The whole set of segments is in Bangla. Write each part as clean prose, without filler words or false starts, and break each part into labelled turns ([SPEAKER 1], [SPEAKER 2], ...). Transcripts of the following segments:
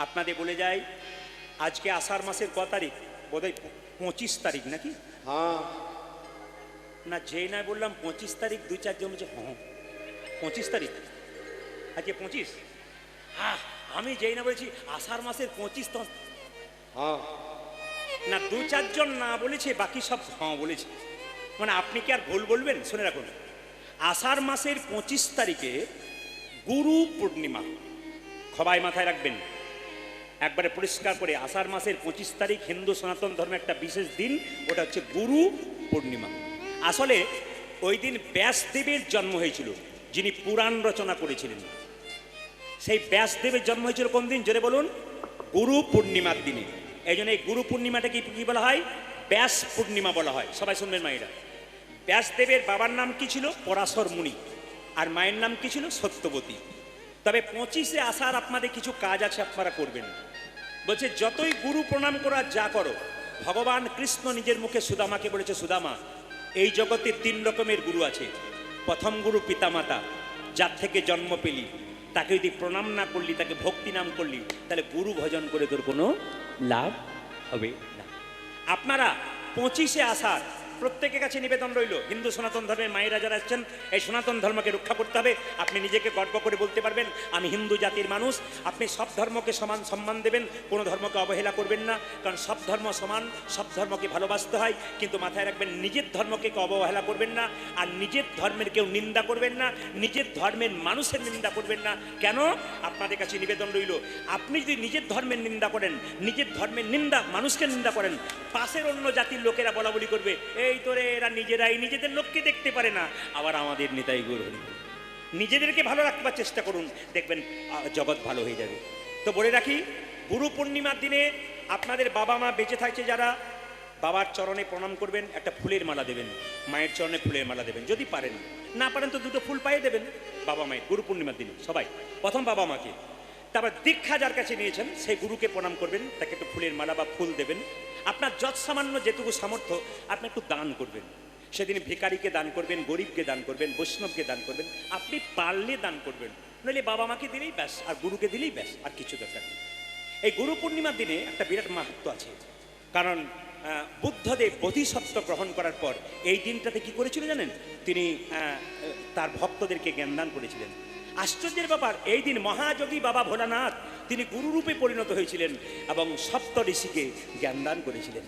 [SPEAKER 1] আপনাদের বলে যাই, আজকে আষাঢ় মাসের ক তারিখ? বোধহয় 25 তারিখ নাকি?
[SPEAKER 2] হ্যাঁ
[SPEAKER 1] না, যেই না বললাম 25 তারিখ, 2-4 জন বলছে হ্যাঁ 25 তারিখ, আজকে 25। হ্যাঁ, আমি যেই না বলেছি আষাঢ় মাসের 25 তো
[SPEAKER 2] হ্যাঁ
[SPEAKER 1] না, 2-4 জন না বলেছে, বাকি সব হ্যাঁ বলেছে। মানে আপনি কি আর ভুল বলবেন? শুনে রাখুন, আষাঢ় মাসের 25 তারিখে গুরু পূর্ণিমা। সবাই মাথায় রাখবেন একবারে পরিষ্কার করে, আষাঢ় মাসের 25 তারিখ হিন্দু সনাতন ধর্মের একটা বিশেষ দিন, ওটা হচ্ছে গুরু পূর্ণিমা। আসলে ওই দিন ব্যাসদেবের জন্ম হয়েছিল, যিনি পুরাণ রচনা করেছিলেন। সেই ব্যাসদেবের জন্ম হয়েছিল কোন দিন জোরে বলুন? গুরু পূর্ণিমার দিনে। এই জন্য এই গুরু পূর্ণিমাটাকে কি বলা হয়? ব্যাস পূর্ণিমা বলা হয়। সবাই শুনবেন মায়েরা, ব্যাসদেবের বাবার নাম কি ছিল? পরাশর মুনি। আর মায়ের নাম কি ছিল? সত্যবতী। তবে 25শে আষাঢ় আপনাদের কিছু কাজ আছে, আপনারা করবেন। বলছে যতই গুরু প্রণাম করা যা করো, ভগবান কৃষ্ণ নিজের মুখে সুদামাকে বলেছে, সুদামা এই জগতে 3 রকমের গুরু আছে। প্রথম গুরু পিতামাতা, যার থেকে জন্ম পেলি, তাকে যদি প্রণাম না করলি, তাকে ভক্তি নাম করলি, তাহলে গুরু ভজন করে তোর কোনো লাভ হবে না। আপনারা 25শে আষাঢ় প্রত্যেকের কাছে নিবেদন রইল, হিন্দু সনাতন ধর্মের মায়েরা যারা আসছেন, এই সনাতন ধর্মকে রক্ষা করতে হবে। আপনি নিজেকে গর্ব করে বলতে পারবেন আমি হিন্দু জাতির মানুষ। আপনি সব ধর্মকে সমান সম্মান দেবেন, কোনো ধর্মকে অবহেলা করবেন না, কারণ সব ধর্ম সমান, সব ধর্মকে ভালোবাসতে হয়। কিন্তু মাথায় রাখবেন, নিজের ধর্মকে অবহেলা করবেন না, আর নিজের ধর্মের কেউ নিন্দা করবেন না, নিজের ধর্মের মানুষের নিন্দা করবেন না। কেন? আপনাদের কাছে নিবেদন রইল, আপনি যদি নিজের ধর্মের নিন্দা করেন, নিজের ধর্মের নিন্দা, মানুষকে নিন্দা করেন, পাশের অন্য জাতির লোকেরা বলা বলি করবে, এই তোরে এরা নিজেরাই নিজেদের লোককে দেখতে পারে না, আবার আমাদের নেতাই গুরু। নিজেদেরকে ভালো রাখবার চেষ্টা করুন, দেখবেন জগৎ ভালো হয়ে যাবে। তো বলে রাখি, গুরু পূর্ণিমার দিনে আপনাদের বাবা মা বেঁচে থাকছে যারা, বাবার চরণে প্রণাম করবেন, একটা ফুলের মালা দেবেন, মায়ের চরণে ফুলের মালা দেবেন। যদি পারেন, না পারেন তো 2টো ফুল পায়ে দেবেন বাবা মায়ের গুরু পূর্ণিমার দিনে। সবাই প্রথম বাবা মাকে, তারপর দীক্ষা যার কাছে নিয়েছেন সেই গুরুকে প্রণাম করবেন, তাকে একটু ফুলের মালা বা ফুল দেবেন। আপনার যৎ সামান্য যেটুকু সামর্থ্য আপনি একটু দান করবেন। সেদিন ভিখারিকে দান করবেন, গরিবকে দান করবেন, বৈষ্ণবকে দান করবেন, আপনি পারলে দান করবেন, নইলে বাবা মাকে দিলেই ব্যাস, আর গুরুকে দিলেই ব্যাস, আর কিছু দরকার নেই। এই গুরু পূর্ণিমার দিনে একটা বিরাট মাহাত্ম্য আছে, কারণ বুদ্ধদেব বোধিসত্ত্ব গ্রহণ করার পর এই দিনটাতে কি করেছিল জানেন? তিনি তার ভক্তদেরকে জ্ঞানদান করেছিলেন। আশ্চর্যের ব্যাপার, এই দিন মহাযোগী বাবা ভোলানাথ তিনি গুরুরূপে পরিণত হয়েছিলেন এবং সপ্ত ঋষিকে জ্ঞানদান করেছিলেন।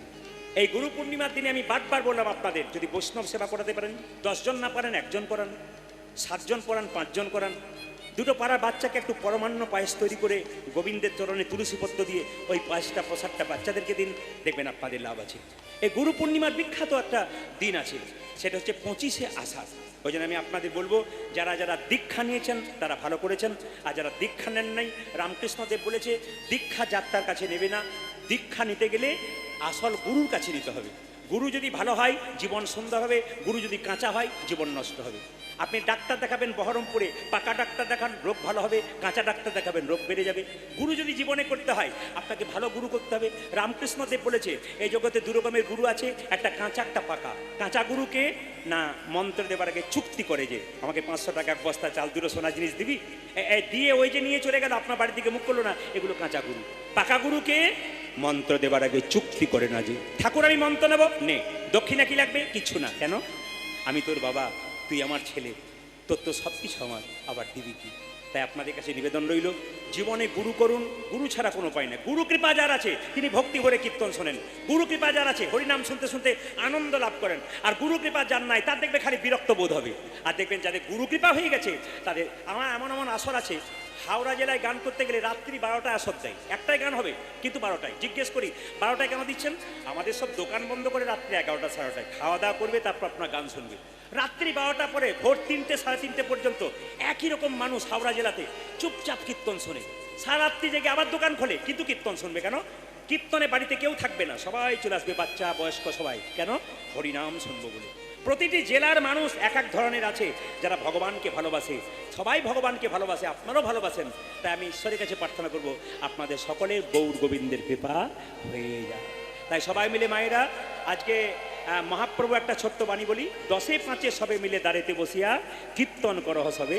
[SPEAKER 1] এই গুরু পূর্ণিমার দিনে আমি বারবার বললাম আপনাদের, যদি বৈষ্ণব সেবা করাতে পারেন, 10 জন না পারেন 1 জন করান, 7 জন করান, 5 জন করান। 2টো পাড়ার বাচ্চাকে একটু পরমান্ন পায়েস তৈরি করে গোবিন্দের চরণে তুলসীপত্র দিয়ে ওই পায়েসটা প্রসাদটা বাচ্চাদেরকে দিন, দেখবেন আপনাদের লাভ আছে। এই গুরু পূর্ণিমার বিখ্যাত একটা দিন আছে, সেটা হচ্ছে 25শে আষাঢ়। ওই জন্য আমি আপনাদের বলবো, যারা যারা দীক্ষা নিয়েছেন তারা ভালো করেছেন, আর যারা দীক্ষা নেন নাই, রামকৃষ্ণদেব বলেছে দীক্ষা যাত্রার কাছে নেবে না, দীক্ষা নিতে গেলে আসল গুরুর কাছে নিতে হবে। গুরু যদি ভালো হয় জীবন সুন্দর হবে, গুরু যদি কাঁচা হয় জীবন নষ্ট হবে। আপনি ডাক্তার দেখাবেন বহরমপুরে, পাকা ডাক্তার দেখান রোগ ভালো হবে, কাঁচা ডাক্তার দেখাবেন রোগ বেড়ে যাবে। গুরু যদি জীবনে করতে হয় আপনাকে ভালো গুরু করতে হবে। রামকৃষ্ণদেব বলেছে এই জগতে 2 রকমের গুরু আছে, একটা কাঁচা একটা পাকা। কাঁচা গুরুকে না মন্ত্র দেবার আগে চুক্তি করে, যে আমাকে 500 টাকা 1 বস্তা চাল 2টো সোনা জিনিস দিবি, দিয়ে ওই যে নিয়ে চলে গেল, আপনার বাড়ির দিকে মুখ করলো না, এগুলো কাঁচা গুরু। পাকা গুরুকে মন্ত্র দেবার আগে চুক্তি করে না, যে ঠাকুর আমি মন্ত্র নেব, নে দক্ষিণা কি লাগবে? কিছু না। কেন? আমি তোর বাবা, তুই আমার ছেলে, তোর তো সব কিছু আমার, আবার দিবি কি? তাই আপনাদের কাছে নিবেদন রইল, জীবনে গুরু করুন, গুরু ছাড়া কোনো উপায় নেই। গুরু কৃপা যার আছে তিনি ভক্তি ভরে কীর্তন শোনেন, গুরু কৃপা যার আছে হরিনাম শুনতে শুনতে আনন্দ লাভ করেন। আর গুরু কৃপা যার নাই তার দেখবে খালি বিরক্ত বোধ হবে। আর দেখবেন যাদের গুরু কৃপা হয়ে গেছে তাদের, আমার এমন এমন আসর আছে, হাওড়া জেলায় গান করতে গেলে রাত্রি 12টায় আসর দেয়, একটাই গান হবে কিন্তু 12টায়। জিজ্ঞেস করি 12টায় কেন দিচ্ছেন? আমাদের সব দোকান বন্ধ করে রাত্রি 11টা 11:30 খাওয়া দাওয়া করবে, তারপর আপনার গান শুনবে। রাত্রি 12টা পরে ভোর 3টে 3:30 পর্যন্ত একই রকম মানুষ হাওড়া জেলাতে চুপচাপ কীর্তন শোনে, সারাত্রি জেগে আবার দোকান খোলে, কিন্তু কীর্তন শুনবে কেন? কীর্তনে বাড়িতে কেউ থাকবে না, সবাই চলে আসবে, বাচ্চা বয়স্ক সবাই। কেন? হরিনাম শুনবো বলে। প্রতিটি জেলার মানুষ এক এক ধরনের আছে যারা ভগবানকে ভালোবাসে, সবাই ভগবানকে ভালোবাসে, আপনারাও ভালোবাসেন। তাই আমি ঈশ্বরের কাছে প্রার্থনা করব আপনাদের সকলের গৌর গোবিন্দের কৃপা হয়ে যায়। তাই সবাই মিলে মায়েরা আজকে মহাপ্রভু একটা ছোট্ট বাণী বলি, 10-5 সবে মিলে দাঁড়েতে বসিয়া কীর্তন করহ সবে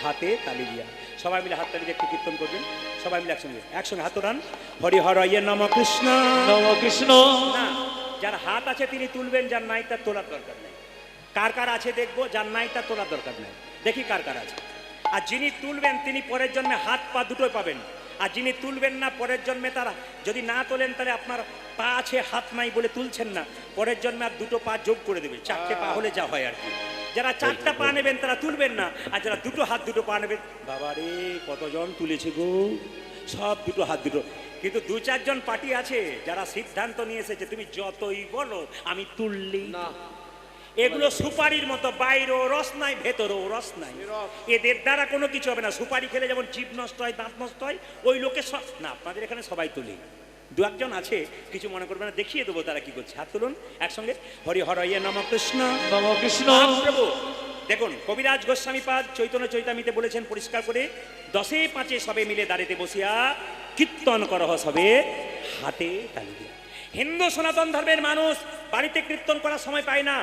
[SPEAKER 1] হাতে তালি দিয়া। সবাই মিলে হাত তালি দিয়ে একটু কীর্তন করবেন, সবাই মিলে একসঙ্গে একসঙ্গে হাত ওঠান। হরি হরয়ে নম কৃষ্ণ
[SPEAKER 2] নম কৃষ্ণ।
[SPEAKER 1] না, যার হাত আছে তিনি তুলবেন, যার নাই তার তোলার দরকার নেই। কার কার আছে দেখবো, যার নাই তার তোলার দরকার নেই, দেখি কার কার আছে। আর যিনি তুলবেন তিনি পরের জন্মে হাত পা দুটোই পাবেন। আর যিনি তুলবেন না পরের জন্মে, তারা যদি না তোলেন তাহলে আপনার পা আছে হাত নাই বলে তুলছেন না, পরের জন্মে আর দুটো পা যোগ করে দেবে, চারটে পা হলে যা হয় আর কি। যারা চারটা পা নেবেন তারা তুলবেন না, আর যারা দুটো হাত দুটো পা নেবেন, বাবা রে কতজন তুলেছে গো, সব দুটো হাত দুটো। কিন্তু দু চারজন পার্টি আছে যারা সিদ্ধান্ত নিয়ে এসেছে তুমি যতই বলো আমি তুললেই না। এগুলো সুপারির মতো, বাইরেও রস নাই ভেতরেও রস নাই, এদের দ্বারা কোনো কিছু হবে না। সুপারি খেলে যেমন জিভ নষ্ট হয়, দাঁত নষ্ট হয়, ওই লোকের সব না। আপনাদের এখানে সবাই তুলি, দু একজন আছে কিছু মনে করবে না, দেখিয়ে দেবো তারা কি করছে। হাত তুলুন একসঙ্গে। হরি হরয়ে নম কৃষ্ণ
[SPEAKER 2] নম কৃষ্ণ।
[SPEAKER 1] প্রভু দেখুন, কবিরাজ গোস্বামী পাদ চৈতন্য চৈতামিতে বলেছেন পরিষ্কার করে, 10-5 সবে মিলে দাঁড়িতে বসিয়া কীর্তন করহ সবে হাতে তালি দিয়া। হিন্দু সনাতন ধর্মের মানুষ বাড়িতে কীর্তন করার সময় পায় না।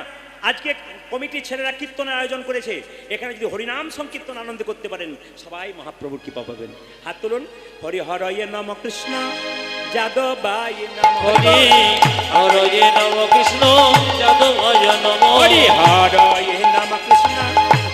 [SPEAKER 1] আজকে কমিটির ছেলেরা কীর্তনের আয়োজন করেছে, এখানে যদি হরিনাম সংকীর্তন আনন্দ করতে পারেন সবাই মহাপ্রভুর কৃপা পাবেন। হাত তুলুন। হরি হরয়ে নম কৃষ্ণ যাদবায় নম।
[SPEAKER 2] হরি হরয়ে নম কৃষ্ণ যাদবায় নম।
[SPEAKER 1] হরি হরয়ে নম কৃষ্ণ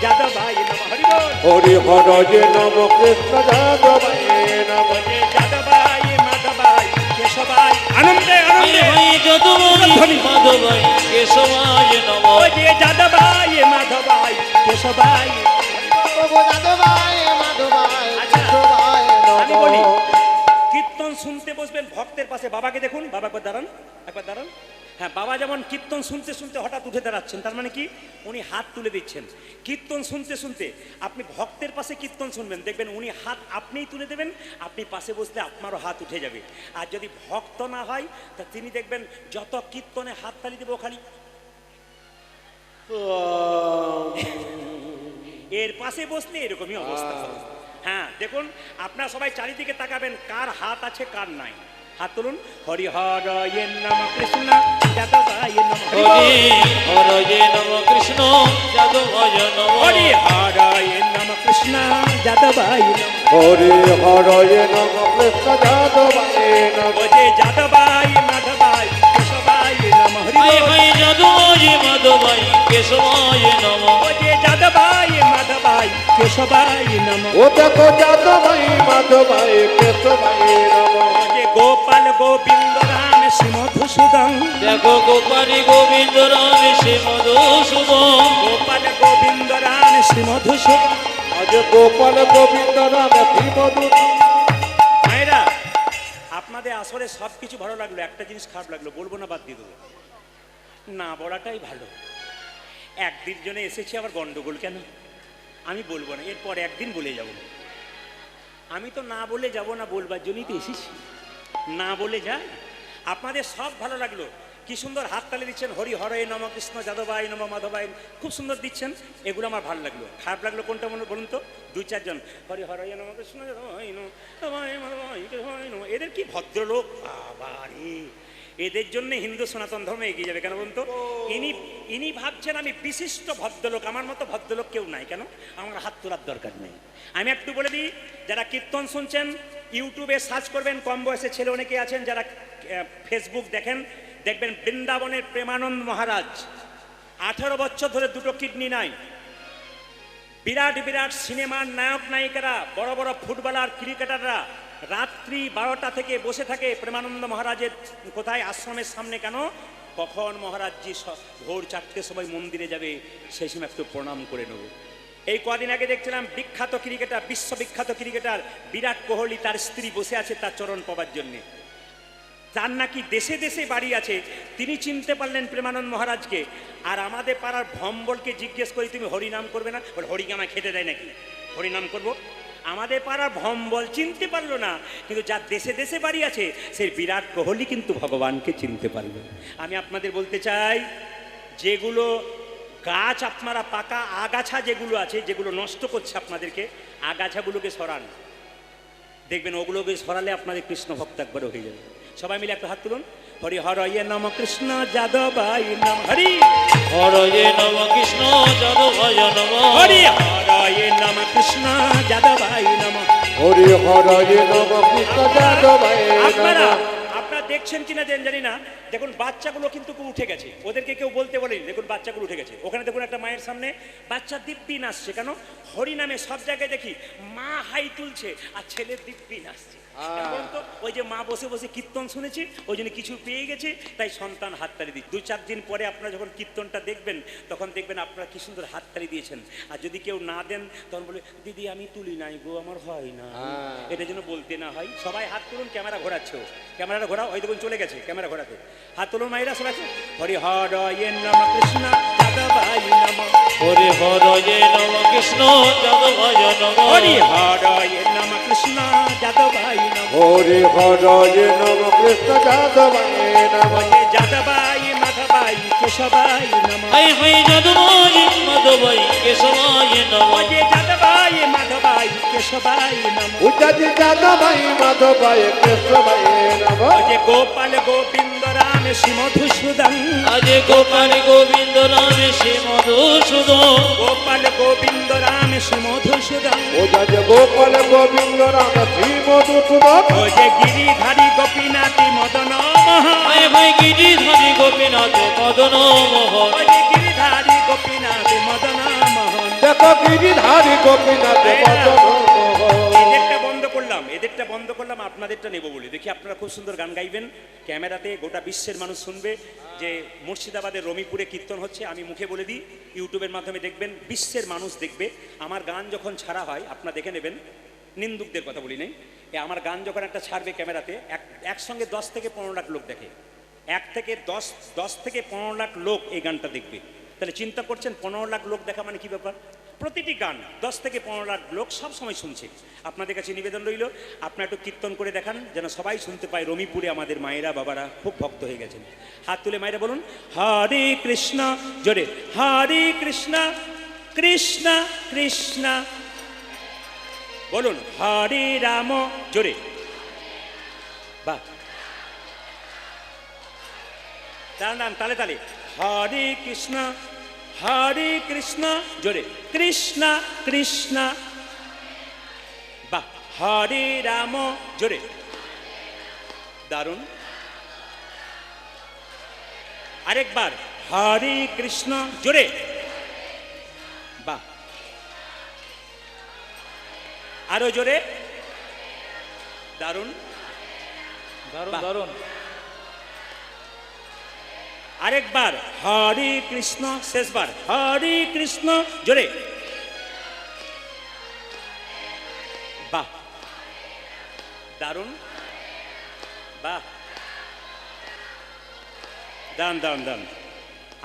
[SPEAKER 1] যাদবায় নম। হরি বল।
[SPEAKER 3] হরি হরয়ে নম কৃষ্ণ যাদবায় নম।
[SPEAKER 1] জয় যাদবায় মাধবায় কেশবায়। আনন্দে আনন্দে
[SPEAKER 2] হরি যাদবায় মাধবায় কেশবায় নম।
[SPEAKER 1] জয় যাদবায় মাধবায় কেশবায়।
[SPEAKER 3] প্রভু যাদবায় মাধবায়
[SPEAKER 1] আচ্ছা,
[SPEAKER 3] কেশবায়
[SPEAKER 1] আমি বলি,
[SPEAKER 3] নমঃ।
[SPEAKER 1] কীর্তন শুনতে বসবেন ভক্তের পাশে, বাবাকে দেখুন, বাবা একবার দাঁড়ান, একবার দাঁড়ান। হ্যাঁ, বাবা যেমন কীর্তন শুনতে শুনতে হঠাৎ উঠে দাঁড়াচ্ছেন, তার মানে কি উনি হাত তুলে দিচ্ছেন। কীর্তন শুনতে শুনতে আপনি ভক্তের পাশে কীর্তন শুনবেন, দেখবেন উনি হাত আপনিই তুলে দেবেন, আপনি পাশে বসলে আপনারও হাত উঠে যাবে। আর যদি ভক্ত না হয় তা তিনি দেখবেন যত কীর্তনে হাত তালি দেবো খালি এর পাশে বসলে এরকমই অবস্থা হবে। হ্যাঁ দেখুন, আপনারা সবাই চারিদিকে তাকাবেন কার হাত আছে কার নাই। হাত তুলুন। হরি হরয়ে নম কৃষ্ণ যাদবায় নম।
[SPEAKER 2] হরি হরয়ে নম কৃষ্ণ যাদবায় নম।
[SPEAKER 1] হরি হরয়ে নম কৃষ্ণ যাদবায় নম।
[SPEAKER 3] হরি হরয়ে নম কৃষ্ণ যাদবায় নম।
[SPEAKER 1] যে যাদবায় মাধবায় কেশবায় নম। হরি
[SPEAKER 2] হাই
[SPEAKER 1] বল।
[SPEAKER 2] হাই যাদবায় মাধবায় কেশবায় নম।
[SPEAKER 1] যে যাদবায় মাধবায় কেশবায় নম।
[SPEAKER 3] ও দেখো যাদবায় মাধবায় কেশবায় নম।
[SPEAKER 1] যে গোপাল গোবিন্দ রাম শ্রী মধুসূদন।
[SPEAKER 2] দেখো গোপালী গোবিন্দ রাম শ্রী মধুসূদন।
[SPEAKER 1] গোপাল গোবিন্দ রাম শ্রী মধুসূদন।
[SPEAKER 3] আজ গোপাল গোবিন্দ রাম শ্রী মধু।
[SPEAKER 1] মায়েরা, আপনাদের আসলে সব কিছু ভালো লাগলো, একটা জিনিস খারাপ লাগলো, বলবো না বাদ দিয়ে দেবো। না বলাটাই ভালো। একদিন জন্য এসেছি আবার গন্ডগোল কেন? আমি বলবো না, এরপর একদিন বলে যাব। আমি তো না বলে যাব না, বলবার জন্যই তো এসেছি। না বলে যায়। আপনাদের সব ভালো লাগলো, কি সুন্দর হাত তালি দিচ্ছেন। হরি হরয়ে নম কৃষ্ণ যাদবায় নম মাধবায়, খুব সুন্দর দিচ্ছেন। এগুলো আমার ভালো লাগলো। খারাপ লাগলো কোনটা মনে বলুন তো? 2-4 জন হরি হরয়ে নম কৃষ্ণ যাদবায় নম মাধবায় কেশবায় নম। এদের কি ভদ্রলোক বাবা রে! এদের জন্য হিন্দু সনাতন ধর্মে এগিয়ে যাবে কেন বলুন তো? ইনি ভাবছেন আমি বিশিষ্ট ভদ্রলোক, আমার মতো ভদ্রলোক কেউ নাই। কেন? আমার হাত তোলার দরকার নেই। আমি একটু বলে দিই, যারা কীর্তন শুনছেন ইউটিউবে সার্চ করবেন, কম বয়সে ছেলে অনেকে আছেন যারা ফেসবুক দেখেন, দেখবেন বৃন্দাবনের প্রেমানন্দ মহারাজ 18 বছর ধরে দুটো কিডনি নাই। বিরাট বিরাট সিনেমার নায়ক নায়িকারা, বড় বড় ফুটবলার, ক্রিকেটাররা রাত্রি 12টা থেকে বসে থাকে প্রেমানন্দ মহারাজের কোথায় আশ্রমের সামনে। কেন? কখন মহারাজজি ভোর 4টের সময় মন্দিরে যাবে, সেই সময় একটু প্রণাম করে নেব। এই কদিন আগে দেখছিলাম বিখ্যাত ক্রিকেটার, বিশ্ববিখ্যাত ক্রিকেটার বিরাট কোহলি, তার স্ত্রী বসে আছে তার চরণ পাবার জন্যে। তার নাকি দেশে দেশে বাড়ি আছে, তিনি চিনতে পারলেন প্রেমানন্দ মহারাজকে। আর আমাদের পাড়ার ভম্বলকে জিজ্ঞেস করি তুমি হরিনাম করবে না? বলে হরিকে আমায় খেতে দেয় নাকি, হরিনাম করব? আমাদের পাড়ার ভম্বল চিনতে পারলো না, কিন্তু যার দেশে দেশে বাড়ি আছে সেই বিরাট কোহলি কিন্তু ভগবানকে চিনতে পারলো। আমি আপনাদের বলতে চাই, যেগুলো গাছ আপনারা পাকা আগাছা যেগুলো আছে, যেগুলো নষ্ট করছে আপনাদেরকে, আগাছাগুলোকে সরান। দেখবেন ওগুলোকে সরালে আপনাদের কৃষ্ণ ভক্ত একবারে হয়ে যাবে। সবাই মিলে একটা হাত তুলুন। হরি হরয়ে নম কৃষ্ণ যাদবাই নম হরি
[SPEAKER 2] হরয়ে নম কৃষ্ণ যাদবায় নম
[SPEAKER 1] হরি হরয়ে নম কৃষ্ণ যাদবাই নম।
[SPEAKER 3] হরি হরয়ে নম কৃষ্ণ যাদবায়
[SPEAKER 1] আপনারা
[SPEAKER 3] নমঃ।
[SPEAKER 1] আপনারা দেখছেন কিনা জানি না, দেখুন বাচ্চাগুলো কিন্তু খুব উঠে গেছে, ওদেরকে কেউ বলতে বলেনি, দেখুন বাচ্চাগুলো উঠে গেছে। ওখানে দেখুন একটা মায়ের সামনে বাচ্চা দিব্যি নাচছে, কেন? হরি নামে সব জায়গায় দেখি মা হাই তুলছে আর ছেলে দিব্যি নাচছে। কেন বলুন তো? ওই যে মা বসে বসে কীর্তন শুনেছি, ওই জন্য কিছু পেয়ে গেছে, তাই সন্তান হাততালি দিচ্ছে। 2-4 দিন পরে আপনারা যখন কীর্তনটা দেখবেন, তখন দেখবেন আপনারা কি সুন্দর হাততালি দিয়েছেন। আর যদি কেউ না দেন, তখন বলে দিদি আমি তুলি নাই গো, আমার হয় না। এটা যেন বলতে না হয়। সবাই হাত তুলুন, ক্যামেরা ঘোরাচ্ছে, ক্যামেরাটা ঘোরাও। ওই দেখুন চলে গেছে ক্যামেরা ঘোরাতে। হাত তুলুন মায়েরা সবাই। হরি হরয়ে নম কৃষ্ণ যাদবাই নম
[SPEAKER 2] হরি হরয়ে নম কৃষ্ণ যাদবায় নম
[SPEAKER 1] হরি হরয়ে নম কৃষ্ণ যাদবাই নম।
[SPEAKER 3] হরি হরয়ে নম কৃষ্ণ যাদবায় নমঃ।
[SPEAKER 1] ওরে যাদবাই মাধবাই কেশবাই নম
[SPEAKER 2] হাই হাই যাদবায় মাধবায় কেশবায় নম
[SPEAKER 1] ওরে যাদবাই মাধবাই কেশবাই নম
[SPEAKER 3] উজাজি যাদবায় মাধবায় কেশবায় নমঃ।
[SPEAKER 1] ওরে গোপাল গোবিন্দ রাম শ্রী মধুসূদন
[SPEAKER 2] আজ গোপাল গোবিন্দ রাম শ্রী মধুসূদন
[SPEAKER 1] গোপাল গোবিন্দ রাম শ্রী মধুসূদন
[SPEAKER 3] উজাজি গোপাল গোবিন্দ রাম শ্রী মধুসূদন।
[SPEAKER 1] ওরে গিরিধারী গোপীনাথী মদন মোহন
[SPEAKER 2] হাই হাই গিরিধারী গোপীনাথ মদন মোহন
[SPEAKER 1] ওরে গিরিধারী গোপীনাথ মদন মোহন।
[SPEAKER 3] দেখো গিরিধারী গোপীনাথ মদন মোহন।
[SPEAKER 1] এদেরটা বন্ধ করলাম, এদেরটা বন্ধ করলাম, আপনাদেরটা নেব বলে। দেখি আপনারা খুব সুন্দর গান গাইবেন, ক্যামেরাতে গোটা বিশ্বের মানুষ শুনবে যে মুর্শিদাবাদের রমিপুরে কীর্তন হচ্ছে। আমি মুখে বলে দিই, ইউটিউবের মাধ্যমে দেখবেন, বিশ্বের মানুষ দেখবে। আমার গান যখন ছাড়া হয় আপনারা দেখে নেবেন, নিন্দুকদের কথা বলি নাই, আমার গান যখন একটা ছাড়বে ক্যামেরাতে, একসঙ্গে 10 থেকে 15 লাখ লোক দেখে। 10 থেকে 15 লাখ লোক এই গানটা দেখবে। তাহলে চিন্তা করছেন 15 লাখ লোক দেখা মানে কি ব্যাপার? প্রতিটি গান 10 থেকে 15 লাখ লোক সব সময় শুনছে। আপনাদের কাছে নিবেদন রইল, আপনারা একটু কীর্তন করে দেখান, যেন সবাই শুনতে পায়। রমিপুরে আমাদের মায়েরা বাবারা খুব ভক্ত হয়ে গেছেন। হাত তুলে মায়েরা বলুন হরে কৃষ্ণ, জোরে হরে কৃষ্ণ কৃষ্ণ কৃষ্ণ, বলুন হরে রাম, জোরে বাহ, দাঁড়ান তালে তালে। হরে কৃষ্ণ জোরে কৃষ্ণ কৃষ্ণ, বাহ, হরে রাম, জোরে, দারুণ। আরেকবার হরে কৃষ্ণ, জোরে, বাহ, আরো জোরে, দারুণ
[SPEAKER 2] দারুণ
[SPEAKER 1] বাহ।
[SPEAKER 2] দারুণ
[SPEAKER 1] আরেকবার হরে কৃষ্ণ, শেষবার হরে কৃষ্ণ, জোরে, বাহ, দারুণ, বাহ, দান দান দান।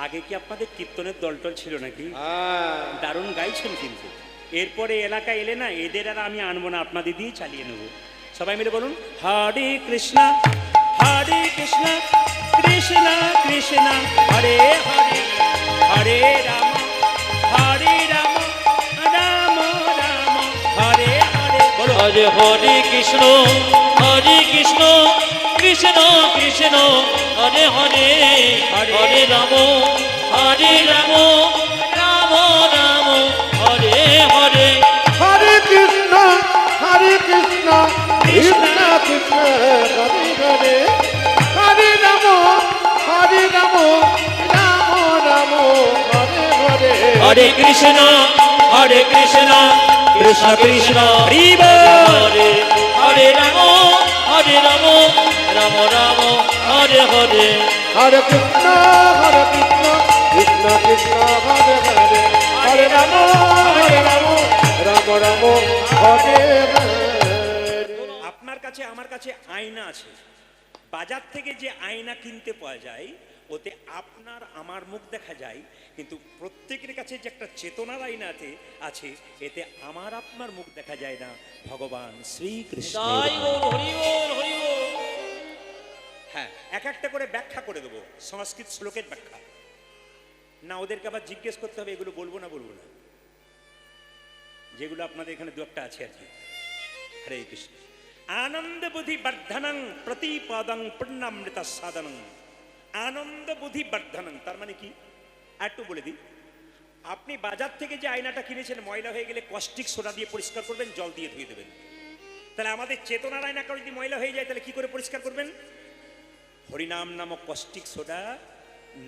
[SPEAKER 1] আগে কি আপনাদের কীর্তনের দলটল ছিল নাকি? দারুণ গাইছেন, কিন্তু এরপরে এলাকায় এলে না, এদের আর আমি আনবো না, আপনাদের দিয়ে চালিয়ে নেব। সবাই মিলে বলুন হরে কৃষ্ণ কৃষ্ণ কৃষ্ণ হরে হরে, হরে রাম রাম রাম হরে হরে, বলো
[SPEAKER 2] আজ হরে কৃষ্ণ কৃষ্ণ কৃষ্ণ হরে হরে হরে রাম রাম রাম হরে হরে
[SPEAKER 3] হরে কৃষ্ণ কৃষ্ণ কৃষ্ণ হরে হরে, হরে রাম রাম রাম হরে হরে।
[SPEAKER 2] হরে কৃষ্ণ কৃষ্ণ কৃষ্ণ
[SPEAKER 1] হরি বল।
[SPEAKER 2] হরে হরে রাম রাম রাম হরে হরে
[SPEAKER 3] হরে কৃষ্ণ কৃষ্ণ কৃষ্ণ হরে হরে, হরে রাম রাম রাম হরে হরে।
[SPEAKER 1] আপনার কাছে আমার কাছে আয়না আছে, বাজার থেকে যে আয়না কিনতে পাওয়া যায়, ওতে আপনার আমার মুখ দেখা যায়, কিন্তু প্রত্যেকের কাছে যে একটা চেতনার আয়না আছে, এতে আমার আপনার মুখ দেখা যায় না, ভগবান শ্রীকৃষ্ণ।
[SPEAKER 2] তাই বল হরি বল হরি বল
[SPEAKER 1] হ্যাঁ, এক একটা করে ব্যাখ্যা করে দেবো, সংস্কৃত শ্লোকের ব্যাখ্যা। না ওদেরকে আবার জিজ্ঞেস করতে হবে, এগুলো বলবো না, যেগুলো আপনাদের এখানে দু একটা আছে আর কি। হরে কৃষ্ণ। আনন্দ বুদ্ধি বর্ধনং প্রতিপদং পূর্ণামৃত সাধনং। আনন্দ বুদ্ধি বর্ধনং তার মানে কি একটু বলে দিই। আপনি বাজার থেকে যে আয়নাটা কিনেছেন ময়লা হয়ে গেলে কস্টিক সোডা দিয়ে পরিষ্কার করবেন, জল দিয়ে ধুয়ে দেবেন। তাহলে আমাদের চেতনার আয়নাটা যদি ময়লা হয়ে যায় তাহলে কি করে পরিষ্কার করবেন? হরিনাম নামক কস্টিক সোডা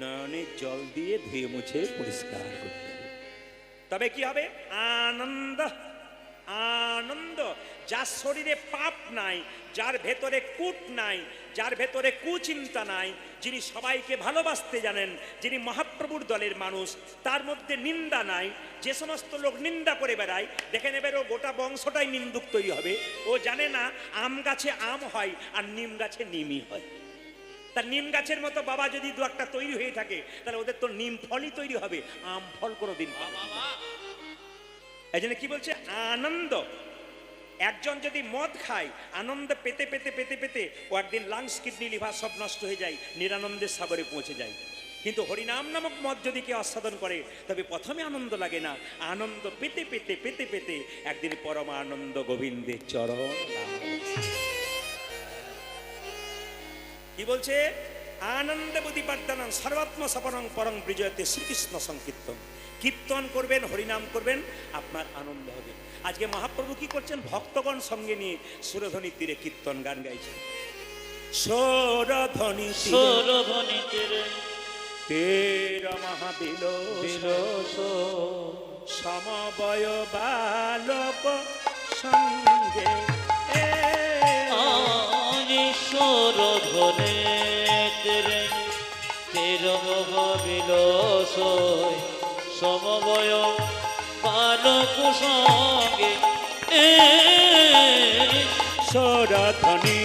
[SPEAKER 1] নয়নে জল দিয়ে ধুয়ে মুছে পরিষ্কার করতে হবে। তবে কি হবে? আনন্দ। আনন্দ। যার শরীরে পাপ নাই, যার ভেতরে কূট নাই, যার ভেতরে কুচিন্তা নাই, যিনি সবাইকে ভালোবাসতে জানেন, যিনি মহাপ্রভুর দলের মানুষ, তার মধ্যে নিন্দা নাই। যে সমস্ত লোক নিন্দা করে বেড়ায়, দেখে নেবেন ও গোটা বংশটাই নিন্দুক তৈরি হবে। ও জানে না আম গাছে আম হয় আর নিম গাছে নিমই হয়। তার নিম গাছের মতো বাবা যদি দু একটা তৈরি হয়ে থাকে তাহলে ওদের তো নিম ফলই তৈরি হবে, আম ফল কোনোদিন পাবে না। এই জন্য কি বলছে? আনন্দ। একজন যদি মদ খায়, আনন্দ পেতে পেতে পেতে পেতে ও একদিন লাংস, কিডনি, লিভার সব নষ্ট হয়ে যায়, নিরানন্দের সাগরে পৌঁছে যায়। কিন্তু হরিনাম নামক মদ যদি কেউ আস্বাদন করে তবে প্রথমে আনন্দ লাগে না, আনন্দ পেতে পেতে পেতে পেতে একদিন পরম আনন্দ গোবিন্দের চরণ লাভ হবে। কি বলছে? আনন্দ বুদ্ধি বর্ধনং সর্বাত্ম সপনং পরং বিজয়তে শ্রীকৃষ্ণ সংকীর্তন। কীর্তন করবেন, হরিনাম করবেন, আপনার আনন্দ হবে। আজকে মহাপ্রভু কি করছেন? ভক্তগণ সঙ্গে নিয়ে সুরধ্বনির তীরে কীর্তন গান গাইছেন। সুরধ্বনি
[SPEAKER 2] সুরধ্বনি তীরে
[SPEAKER 1] তের মহাবিলোস
[SPEAKER 2] বিলোস
[SPEAKER 1] সমবয় বালক সঙ্গে
[SPEAKER 2] সুরধ্বনি তীরে তের মহাবিলোস সমবয় বালক সঙ্গে
[SPEAKER 1] সুরধ্বনি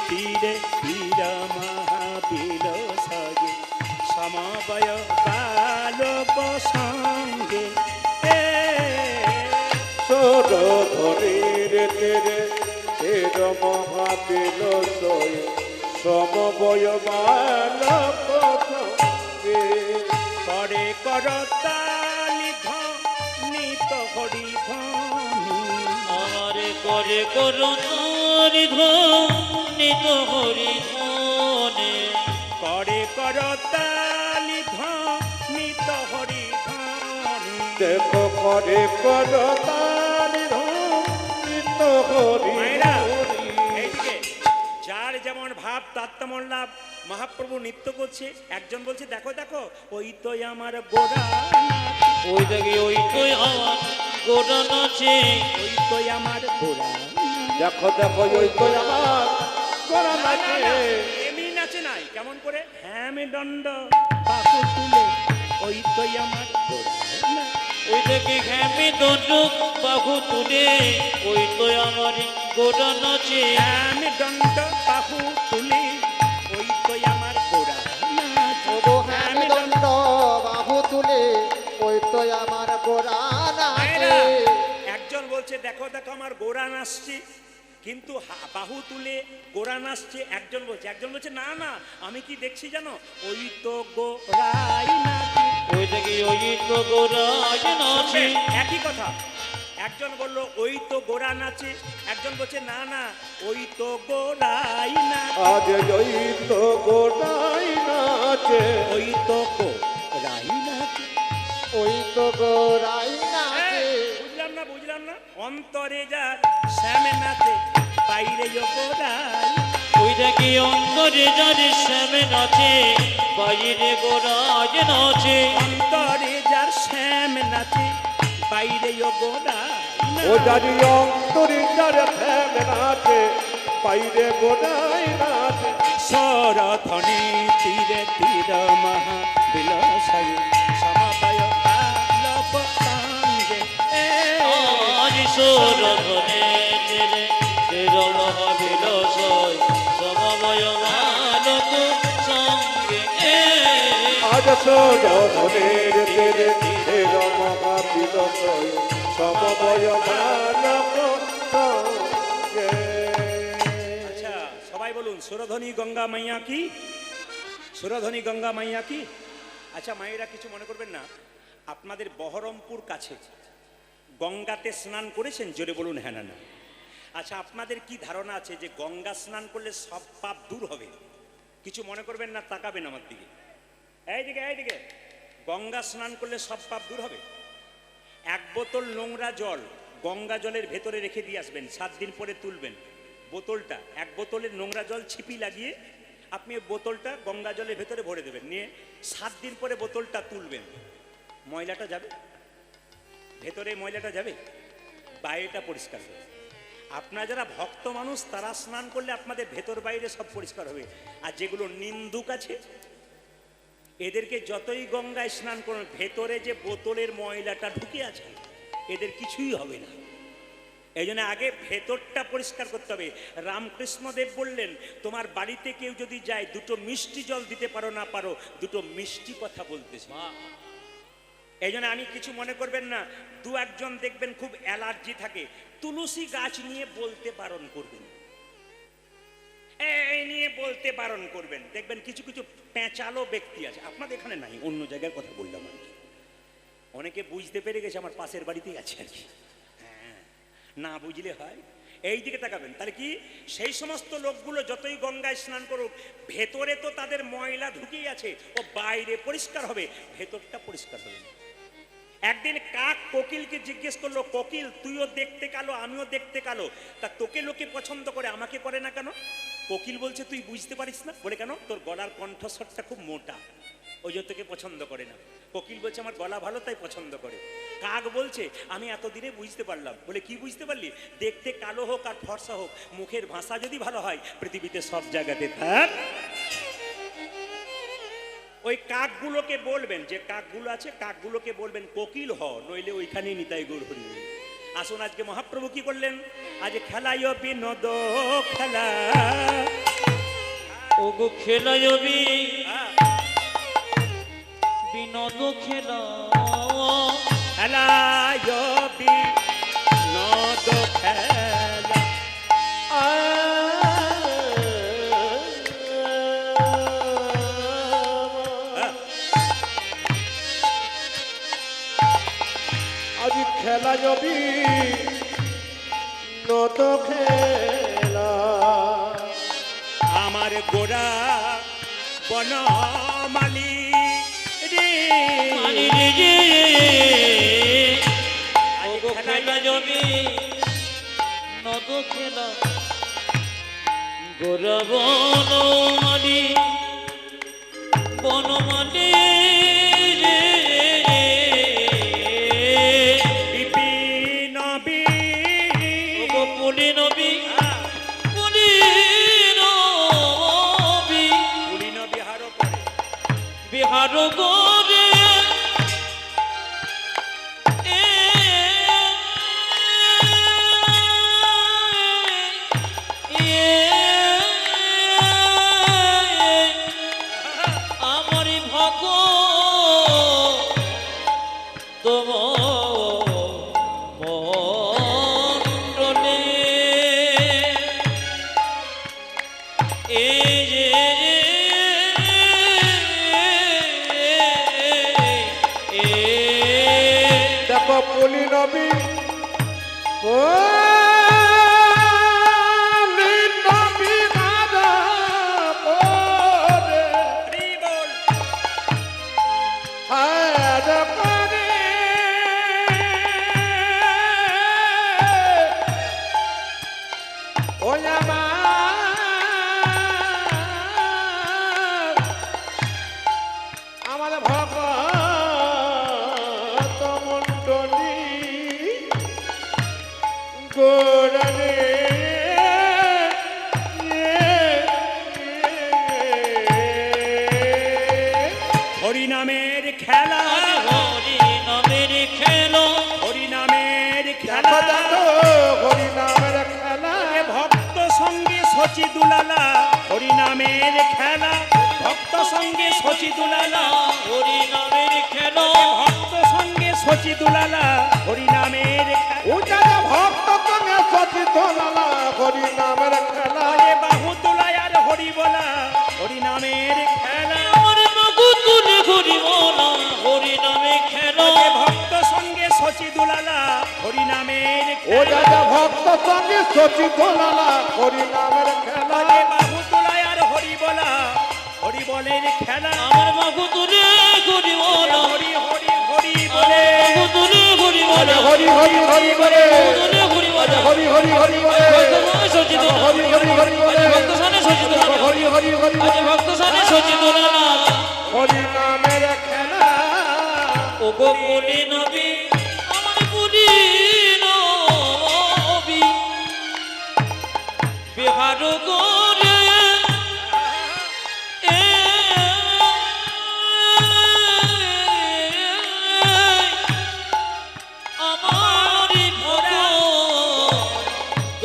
[SPEAKER 1] তীরে তীর মহাবিলোস সমবয় বালক সঙ্গে
[SPEAKER 3] সুরধ্বনির তীরে তীর মহাবিলোস সমবয় বালক সঙ্গে
[SPEAKER 1] করে করতালি ধ্বনিত হরি ধ্বনি।
[SPEAKER 2] আমারে করে করুণারি ধ্বনিত হরি ধ্বনি
[SPEAKER 1] করে করতালি ধ্বনিত হরি ধ্বনি।
[SPEAKER 3] দেখো করে করতালি ধ্বনিত হরি
[SPEAKER 1] মায়েরা,
[SPEAKER 3] হরি।
[SPEAKER 1] এইদিকে যার যেমন ভাব তার তেমন লাভ। মহাপ্রভু নৃত্য করছে, একজন বলছে দেখো দেখো ওই তো আমার গোরা,
[SPEAKER 2] ওই দেখি ওই তো আমার গোটা নাচে
[SPEAKER 1] ওই তো আমার গোরা।
[SPEAKER 3] দেখো দেখো ওই তো আমার গোরা নাচে।
[SPEAKER 1] এমনি নাচে নাই, কেমন করে? হ্যাঁ মে দণ্ড বাহু তুলে ওই তো আমার গোরা।
[SPEAKER 2] ওই দেখি ঘ্যামি দণ্ড বাহু তুলে ওই তো আমার গোটা নাচে
[SPEAKER 1] হ্যাঁ মে দণ্ড বাহু তুলে ওই তো আমার গোরা।
[SPEAKER 4] ওগো হ্যামি দণ্ড বাহু তুলে ওই তো আমার গোরা নাচে।
[SPEAKER 1] একজন বলছে দেখো দেখো আমার গোরা নাচছে, কিন্তু বাহু তুলে গোরা নাচছে। একজন বলছে না না আমি কি দেখছি জানো? ওই তো গোরাই নাচে।
[SPEAKER 2] ওই দেখি ওই তো গোরা নাচে
[SPEAKER 1] একই কথা। একজন বলল ওই তো গোরা নাচে, একজন বলছে না না ওই তো গোরাই নাচে।
[SPEAKER 3] আজ ওই তো গোটাই নাচে।
[SPEAKER 1] ওই তো গোরাই নাচে।
[SPEAKER 4] ওই তো গোরাই নাচে।
[SPEAKER 1] বুঝলাম না অন্তরে যার শ্যামে নাচে বাইরে গোরাই।
[SPEAKER 2] ওই দেখি অন্তরে যার শ্যামে নাচে বাইরে গোরা নাচে
[SPEAKER 1] অন্তরে যার শ্যাম নাচে বাইরে গোরাই।
[SPEAKER 3] ও জানি অন্তরি যার ফেম নাচে বাইরে গোটাই নাচে।
[SPEAKER 1] সরধ্বনি তীরে তীর মহা বিলাসায় সমবয় বালক সঙ্গে।
[SPEAKER 2] আজ সুরধ্বনি তীরে তীর মহাবিলোস সমবয় বালক সঙ্গে
[SPEAKER 3] আজ সুরধ্বনির তীরে তীর মহাবিলোস সমবয় বালক সঙ্গে।
[SPEAKER 1] আচ্ছা সবাই বলুন সুরধ্বনি গঙ্গা মাইয়া কি? সুরধ্বনি গঙ্গা মাইয়া কি? আচ্ছা মায়েরা কিছু মনে করবেন না, আপনাদের বহরমপুর কাছে গঙ্গাতে স্নান করেছেন? জোরে বলুন হ্যাঁ না না। আচ্ছা, আপনাদের কি ধারণা আছে যে গঙ্গা স্নান করলে সব পাপ দূর হবে? কিছু মনে করবেন না, তাকাবেন আমার দিকে, এইদিকে। গঙ্গা স্নান করলে সব পাপ দূর হবে? এক বোতল নোংরা জল গঙ্গা জলের ভেতরে রেখে দিয়ে আসবেন, 7 দিন পরে তুলবেন বোতলটা। এক বোতলের নোংরা জল ছিপি লাগিয়ে আপনি বোতলটা গঙ্গা জলের ভেতরে ভরে দেবেন, নিয়ে 7 দিন পরে বোতলটা তুলবেন। ময়লাটা যাবে ভেতরে, ময়লাটা যাবে, বাইরেটা পরিষ্কার হবে। আপনারা যারা ভক্ত মানুষ তারা স্নান করলে আপনাদের ভেতর বাইরে সব পরিষ্কার হবে। আর যেগুলো নিন্দুক আছে এদেরকে যতই গঙ্গায় স্নান করুন, ভেতরে যে বোতলের ময়লাটা ঢুকে আছে এদের কিছুই হবে না। এই জন্য আগে ভেতরটা পরিষ্কার করতে হবে। রামকৃষ্ণদেব বললেন, তোমার বাড়িতে কেউ যদি যায়, দুটো মিষ্টি জল দিতে পারো না পারো, দুটো মিষ্টি কথা বলতেছে। এই জন্য আমি কিছু মনে করবেন না, 2-1 দেখবেন খুব অ্যালার্জি থাকে, তুলসী গাছ নিয়ে বলতে বারণ করবেন, এই নিয়ে বলতে বারণ করবেন। দেখবেন কিছু কিছু পেঁচালো ব্যক্তি আছে, আপনাদের এখানে নাই, অন্য জায়গার কথা বললাম আর কি। অনেকে বুঝতে পেরে গেছে, আমার পাশের বাড়িতেই আছে আর কি। হ্যাঁ, না বুঝলে হয়। এই দিকে তাকাবেন, তাহলে কি সেই সমস্ত লোকগুলো যতই গঙ্গায় স্নান করুক, ভেতরে তো তাদের ময়লা ঢুকেই আছে, ও বাইরে পরিষ্কার হবে, ভেতরটা পরিষ্কার হবে না। একদিন কাক কোকিলকে জিজ্ঞেস করলো, কোকিল তুইও দেখতে কালো আমিও দেখতে কালো, তা তোকে লোকে পছন্দ করে আমাকে করে না কেন? কোকিল বলছে, তুই বুঝতে পারিস না। বলে, কেন? তোর গলার কণ্ঠস্বরটা খুব মোটা, ওই জন্য তোকে পছন্দ করে না। কোকিল বলছে, আমার গলা ভালো তাই পছন্দ করে। কাক বলছে, আমি এতদিনে বুঝতে পারলাম। বলে, কি বুঝতে পারলি? দেখতে কালো হোক আর ফর্সা হোক, মুখের ভাষা যদি ভালো হয়, পৃথিবীতে সব জায়গাতে থাক। ওই কাকগুলোকে বলবেন, যে কাকগুলো আছে কাকগুলোকে বলবেন কোকিল হ, নইলে ওইখানেই নিতাই গৌর হরি। আসুন, আজকে মহাপ্রভু কি করলেন? আজ খেলায় বিনোদ খেলা,
[SPEAKER 2] ওগো খেলায় বিনোদ খেলা,
[SPEAKER 1] খেলায় বিনোদ খেলা।
[SPEAKER 3] আজ খেলা যাবি নত খেলা,
[SPEAKER 1] আমার গোরা বনমালী রে,
[SPEAKER 2] মালি রে রে, ওগো খেলা জমি নদ খেলা, গোরা বনমালী বনমালী রে,
[SPEAKER 1] নবী
[SPEAKER 2] ওগো পুলি নবী, পুলি নবী,
[SPEAKER 1] পুলিন বিহার করে
[SPEAKER 2] বিহার করে আমারি ভগ তোম মন্ডলে এ যে
[SPEAKER 3] দেখো পুলি নবী, নবী দাদা পরে
[SPEAKER 1] হরি বল।
[SPEAKER 3] হায় করে ওই আমার ভগত মণ্ডলী গোরনে
[SPEAKER 1] হরিনামের খেলা,
[SPEAKER 2] হরি নামের খেলো,
[SPEAKER 1] হরিনামের খেলা,
[SPEAKER 3] হরি নামের খেলা,
[SPEAKER 1] ভক্ত সঙ্গে সচি দুলালা, হরিনামের খেলা, ভক্ত সঙ্গে সচি দুলালা,
[SPEAKER 2] হরি নামের খেলো,
[SPEAKER 1] ভক্ত সঙ্গে সচি দুলালা, হরিনামের খেলা।
[SPEAKER 3] উজারে ভক্ত তুমি সচিত লালা, হরি নামের খেলা,
[SPEAKER 1] এ বাহু তোলায় আর হরি বলা, হরিনামের খেলা।
[SPEAKER 2] আমার মগু তুলে ঘুরি বলা, হরি নামে খেলো,
[SPEAKER 1] ভক্ত সঙ্গে শচী দুলালা হরি নামের
[SPEAKER 3] ও দাদা ভক্ত সঙ্গে সচি দোলালা হরি নামের খেলা
[SPEAKER 1] খেলা বাহু তোলায় আর হরি বলা হরি বলের খেলা
[SPEAKER 2] আমার বাহু তুলে করি বলা
[SPEAKER 1] হরি হরি হরি বলে
[SPEAKER 2] বাহু তুলে করি বলা
[SPEAKER 3] হরি হরি হরি বলে
[SPEAKER 2] তুলে করি বলা
[SPEAKER 3] হরি হরি হরি বলে
[SPEAKER 2] ভক্ত সানে সচিত
[SPEAKER 3] হরি হরি হরি বলে
[SPEAKER 2] ভক্ত সানে সচিত
[SPEAKER 3] হরি হরি হরি
[SPEAKER 2] আজ ভক্ত সানে সচিত
[SPEAKER 3] হরি নামের খেলা
[SPEAKER 2] ও গো পুরি নবী আমার পুরি নবী বিহার করে আমারি ভক্ত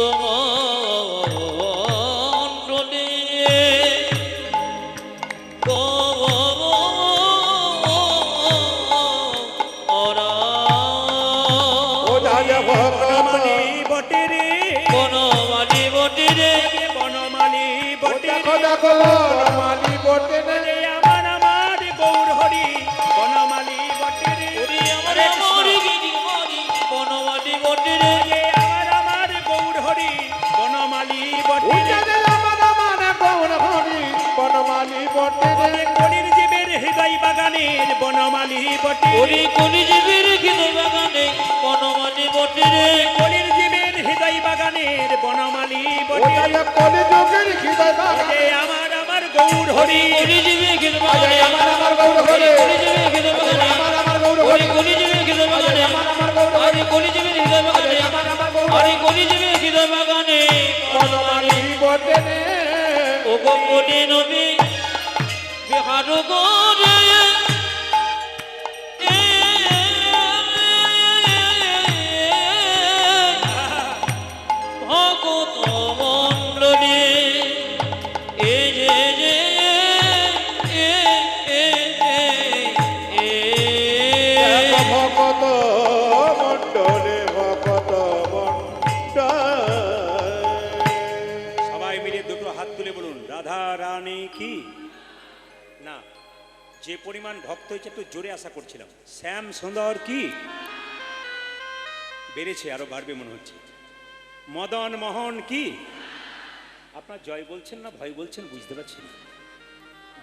[SPEAKER 2] মণ্ডলী
[SPEAKER 3] ও দাদা ভক্ত
[SPEAKER 1] বনমালী বটে রে
[SPEAKER 2] বনমালী বটে রে
[SPEAKER 1] বনমালী বটে
[SPEAKER 3] দেখো দেখো রমালি বটে নে
[SPEAKER 1] রে আমার আমার গৌর হরি বনমালী বটে রে
[SPEAKER 2] ওরে আমার মরি গিরি মরি বনমালী বটে রে
[SPEAKER 1] রে আমার আমার গৌর হরি বনমালী বটে রে
[SPEAKER 3] উঠে আমার মানে গৌর হরি বনমালি বটে নে
[SPEAKER 1] কলির জীবের হৃদয় বাগানের বনমালী বটে
[SPEAKER 2] ওরে কলি জীবের খিদ বাগানে বনমালী বটে রে
[SPEAKER 1] কলির জীবের হৃদয় বাগানের বনমালী
[SPEAKER 3] ও
[SPEAKER 1] বটে
[SPEAKER 3] দাদা কলি যুগের হৃদয় বাগান
[SPEAKER 1] রে আমার আমার গৌর হরি
[SPEAKER 2] কলি জীবে খিদ বাগানে
[SPEAKER 3] আমার গৌর হরি
[SPEAKER 2] কলি জীবে খিদ বাগানে
[SPEAKER 3] আমার গৌর
[SPEAKER 2] ওরে
[SPEAKER 3] হরি
[SPEAKER 2] কলি জীবে খিদ বাগানে
[SPEAKER 3] আমার গৌর হরি
[SPEAKER 2] আরে কলি জীবে খিদ বাগানে
[SPEAKER 3] আমার গৌর
[SPEAKER 2] আরে কলি জীবে খিদ বাগানে
[SPEAKER 3] বনমালি বটে নে
[SPEAKER 2] ও গো পুরি নবী বিহার করে ভগত মণ্ডলী এ যে যে
[SPEAKER 3] দেখো ভকত মণ্ডলে ভকত মণ্ডল
[SPEAKER 1] সবাই মিলে দুটো হাত তুলে বলুন রাধা রানী কি না যে পরিমাণ ভক্ত হয়েছে একটু জোরে আশা করছিলাম শ্যাম সুন্দর কি বেড়েছে আরো বাড়বে মনে হচ্ছে মদন মোহন কি আপনার জয় বলছেন না ভয় বলছেন বুঝতে পারছি না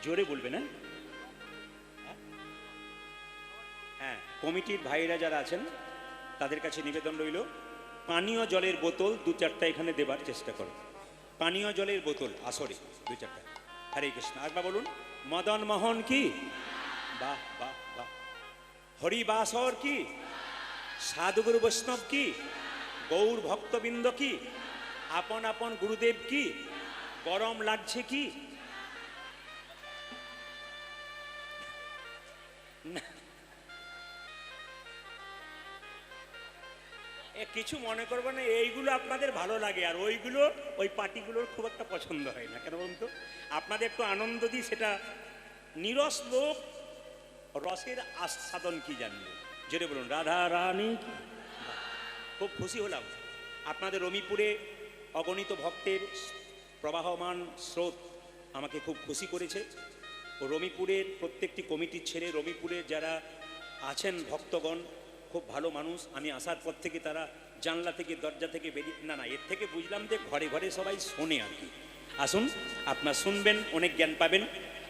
[SPEAKER 1] জোরে বলবেন হ্যাঁ কমিটির ভাইরা যারা আছেন তাদের কাছে নিবেদন রইল পানীয় জলের বোতল দু চারটা এখানে দেবার চেষ্টা করো পানীয় জলের বোতল আসরে দু চারটা হরে কৃষ্ণ একবার বলুন মদন মোহন কি বাহ বাহ বাহ হরিবাসর কি সাধুগুরু বৈষ্ণব কি গৌর ভক্তবৃন্দ কি আপন আপন গুরুদেব কি গরম লাগছে কি কিছু মনে করবো না এইগুলো আপনাদের ভালো লাগে আর ওইগুলো ওই পার্টিগুলোর খুব একটা পছন্দ হয় না কেন বলুন তো আপনাদের একটু আনন্দ দিই সেটা নিরস লোক রসের আস্বাদন কি জানবে যেটা বলুন রাধা রানী কি খুব খুশি হলাম আপনাদের রমিপুরে অগণিত ভক্তের প্রবাহমান স্রোত আমাকে খুব খুশি করেছে ও রমিপুরের প্রত্যেকটি কমিটির ছেলে রমিপুরে যারা আছেন ভক্তগণ খুব ভালো মানুষ আমি আসার পর থেকে তারা জানলা থেকে দরজা থেকে বেরিয়ে না এর থেকে বুঝলাম যে ঘরে ঘরে সবাই শোনে আর কি আসুন আপনার শুনবেন অনেক জ্ঞান পাবেন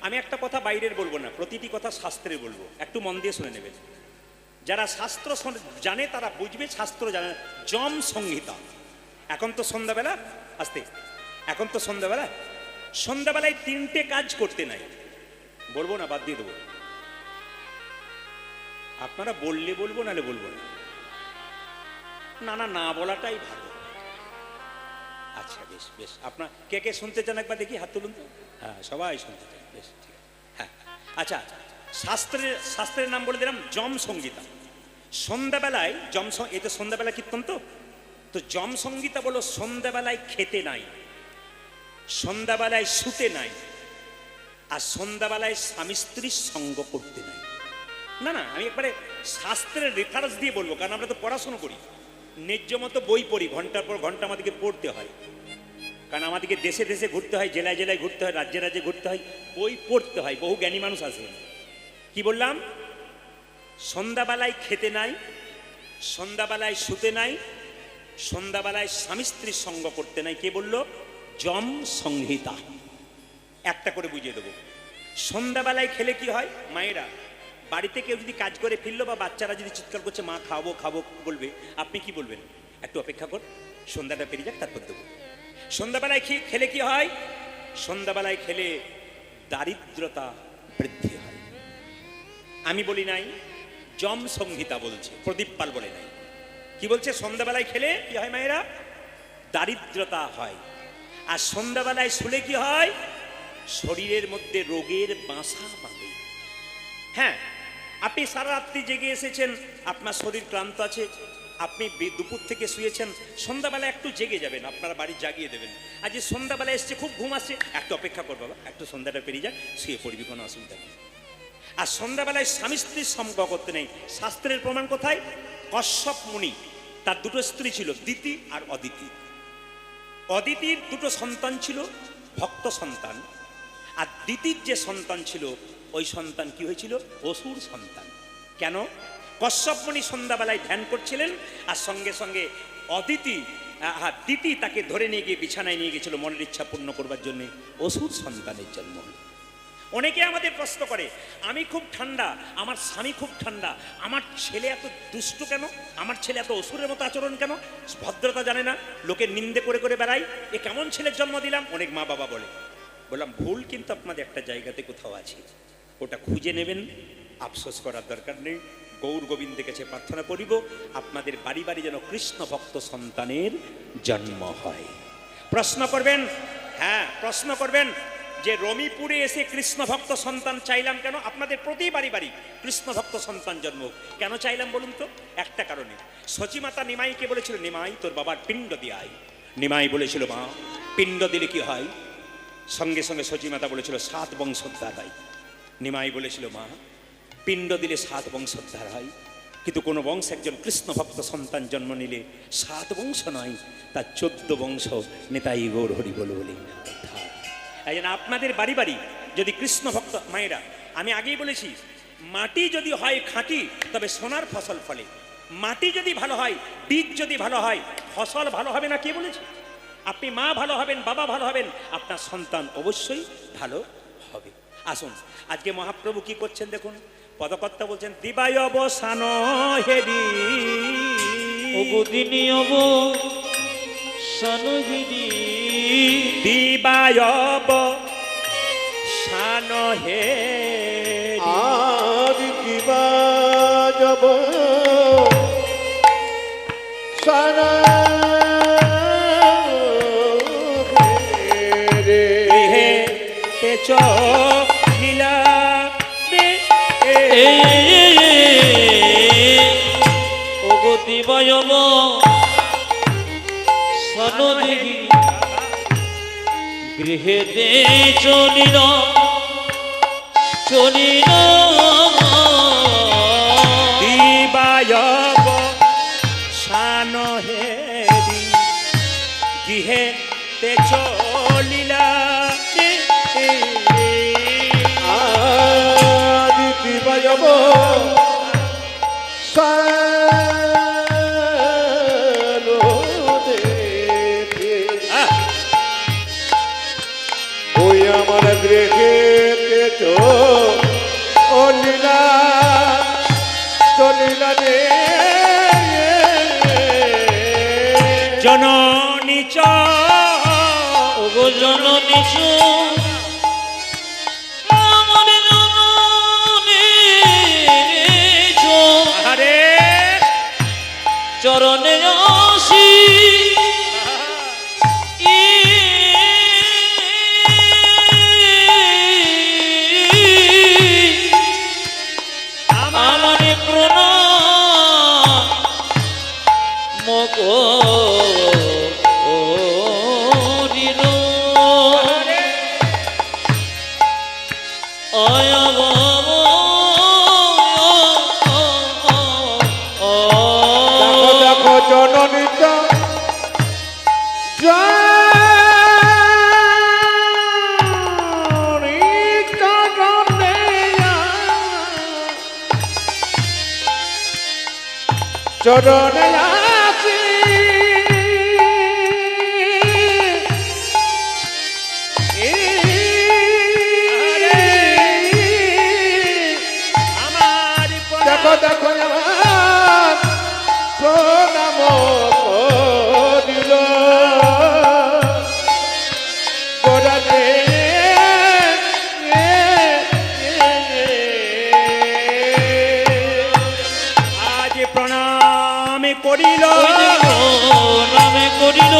[SPEAKER 1] আমি একটা কথা বাইরের বলবো না প্রতিটি কথা শাস্ত্রের বলবো একটু মন দিয়ে শুনে নেবেন যারা শাস্ত্র জানে তারা বুঝবে শাস্ত্র জানে যম সংহিতা এখন তো সন্ধ্যাবেলা আসতে এখন তো সন্ধ্যাবেলায় তিনটে কাজ করতে নাই বলবো না বাদ দিয়ে দেবো আপনারা বললে বলবো নালে বলবো না না বলাটাই ভালো আচ্ছা বেশ বেশ আপনার কে কে শুনতে চান একবার দেখি হাত তুলুন তো হ্যাঁ সবাই শুনতে চান বেশ ঠিক আছে হ্যাঁ আচ্ছা শাস্ত্রের নাম বলে দিলাম যম সংগীতা সন্ধ্যাবেলায় এ তো সন্ধ্যাবেলা কীর্তন তো যম সংগীতা বলো সন্ধ্যাবেলায় খেতে নাই সন্ধ্যাবেলায় শুতে নাই আর সন্ধ্যাবেলায় স্বামী স্ত্রীর সঙ্গ করতে নাই না আমি একবারে শাস্ত্রের রেফারেন্স দিয়ে বলবো কারণ আমরা তো পড়াশোনা করি ন্যায্য মতো বই পড়ি ঘন্টার পর ঘন্টা আমাদেরকে পড়তে হয় কারণ আমাদেরকে দেশে দেশে ঘুরতে হয় জেলায় জেলায় ঘুরতে হয় রাজ্যে রাজ্যে ঘুরতে হয় বই পড়তে হয় বহু জ্ঞানী মানুষ আসে কি বললাম সন্ধ্যাবেলায় খেতে নাই সন্ধ্যাবেলায় শুতে নাই, সন্ধ্যাবেলায় স্বামী স্ত্রীর সঙ্গ করতে নাই। কে বলল? যম সংহিতা। একটা করে বুঝিয়ে দেবো। সন্ধ্যাবেলায় খেলে কি হয়? মায়েরা, বাড়িতে কেউ যদি কাজ করে ফিরলো বা বাচ্চারা যদি চিৎকার করছে মা খাবো খাবো বলবে, আপনি কি বলবেন? একটু অপেক্ষা কর, সন্ধ্যাটা পেরিয়ে যাক, তারপর দেবো। সন্ধ্যাবেলায় খেলে কি হয়? সন্ধ্যাবেলায় খেলে দারিদ্রতা বৃদ্ধি হয়। আমি বলি নাই, যম সংহিতা বলছে, প্রদীপ পাল বলে নাই। কি বলছে? সন্ধ্যাবেলায় খেলে কি হয় মায়েরা? দারিদ্রতা হয়। আর সন্ধ্যাবেলায় শুলে কি হয়? শরীরের মধ্যে রোগের বাসা বাঁধে। হ্যাঁ, আপনি সারা রাত্রি জেগে এসেছেন, আপনার শরীর ক্লান্ত আছে, আপনি দুপুর থেকে শুয়েছেন, সন্ধ্যাবেলায় একটু জেগে যাবেন, আপনারা বাড়ি জাগিয়ে দেবেন। আর যে সন্ধ্যাবেলায় এসছে, খুব ঘুম আসছে, একটু অপেক্ষা কর বাবা, একটু সন্ধ্যাটা পেরিয়ে যাক, শুয়ে পড়বি, কোনো অসুবিধা নেই। আর সন্ধ্যাবেলায় স্বামী স্ত্রীর সঙ্গ করতে নেই। শাস্ত্রের প্রমাণ কোথায়? কশ্যপ মুনি, তার দুটো স্ত্রী ছিল, দিতি আর অদিতি। অদিতির দুটো সন্তান ছিল, ভক্ত সন্তান। আর দিতির যে সন্তান ছিল, ওই সন্তান কি হয়েছিল? অসুর সন্তান। কেন? কশ্যপ মুনি সন্ধ্যাবেলায় ধ্যান করছিলেন, আর সঙ্গে সঙ্গে দিতি তাকে ধরে নিয়ে গিয়ে বিছানায় নিয়ে গেছিল মনের ইচ্ছা পূর্ণ করবার জন্য। অসুর সন্তানের জন্ম হল। অনেকে আমাদের প্রশ্ন করে, আমি খুব ঠান্ডা, আমার স্বামী খুব ঠান্ডা, আমার ছেলে এত দুষ্ট কেন? আমার ছেলে এত অসুরের মতো আচরণ কেন? ভদ্রতা জানে না, লোকের নিন্দে করে করে বেড়াই, এ কেমন ছেলের জন্ম দিলাম? অনেক মা বাবা বলে। বললাম, ভুল কিন্তু আপনাদের একটা জায়গাতে কোথাও আছে, ওটা খুঁজে নেবেন, আফসোস করার দরকার নেই। গৌর গোবিন্দের কাছে প্রার্থনা করিব, আপনাদের বাড়ি বাড়ি যেন কৃষ্ণ ভক্ত সন্তানের জন্ম হয়। প্রশ্ন করবেন, হ্যাঁ প্রশ্ন করবেন যে রমিপুরে এসে কৃষ্ণ ভক্ত সন্তান চাইলাম কেন? আপনাদের প্রতি বাড়ি বাড়ি কৃষ্ণ ভক্ত সন্তান জন্ম কেন চাইলাম বলুন তো? একটা কারণে। সচিমাতা নিমাইকে বলেছিল, নিমাই তোর বাবার পিণ্ড দিয়ে আয়। নিমাই বলেছিল, মা পিণ্ড দিলে কি হয়? সঙ্গে সঙ্গে সচিমাতা বলেছিল, 7 বংশোদ্ধার হয়। নিমাই বলেছিল, মা পিণ্ড দিলে 7 বংশোদ্ধার হয়, কিন্তু কোনো বংশ একজন কৃষ্ণ ভক্ত সন্তান জন্ম নিলে 7 বংশ নয়, তার 14 বংশ নেতাই গৌর হরি বল বলে উদ্ধার। এই জন্য আপনাদের বাড়ি বাড়ি যদি কৃষ্ণ ভক্ত মায়েরা, আমি আগেই বলেছি, মাটি যদি হয় খাঁটি তবে সোনার ফসল ফলে। মাটি যদি ভালো হয়, বীজ যদি ভালো হয়, ফসল ভালো হবে না। কে বলেছে? আপনি মা ভালো হবেন, বাবা ভালো হবেন, আপনার সন্তান অবশ্যই ভালো হবে। আসুন, আজকে মহাপ্রভু কি করছেন দেখুন। পদকর্তা বলছেন, দিবায় অবসান হেরি
[SPEAKER 2] অবদিনী অবসান হেরি,
[SPEAKER 1] দিবায় অবসান হেরি,
[SPEAKER 3] আর কিবা যাব সারা
[SPEAKER 1] হে তেজ লীলা
[SPEAKER 2] দিবায় অবসান হেরি, গৃহেতে চলিল চলিল,
[SPEAKER 1] দিবায় অবসান হেরি, গৃহে তেজ লীলা।
[SPEAKER 3] আর কিবা যাব ওই আমার গৃহে চলিলা চলিলা রে
[SPEAKER 1] জননী চ
[SPEAKER 2] ওগো জননী চ, আমার জননী চ,
[SPEAKER 1] আরে
[SPEAKER 2] চরণে আসি আমার প্রণাম মকরিল, আয়া বাবা
[SPEAKER 3] দেখো দেখো চরণে আসি
[SPEAKER 1] আমার
[SPEAKER 3] দেখো দেখো আমার প্রণাম করিল গোরানে
[SPEAKER 1] আজ প্রণাম করিল,
[SPEAKER 2] নামে করিল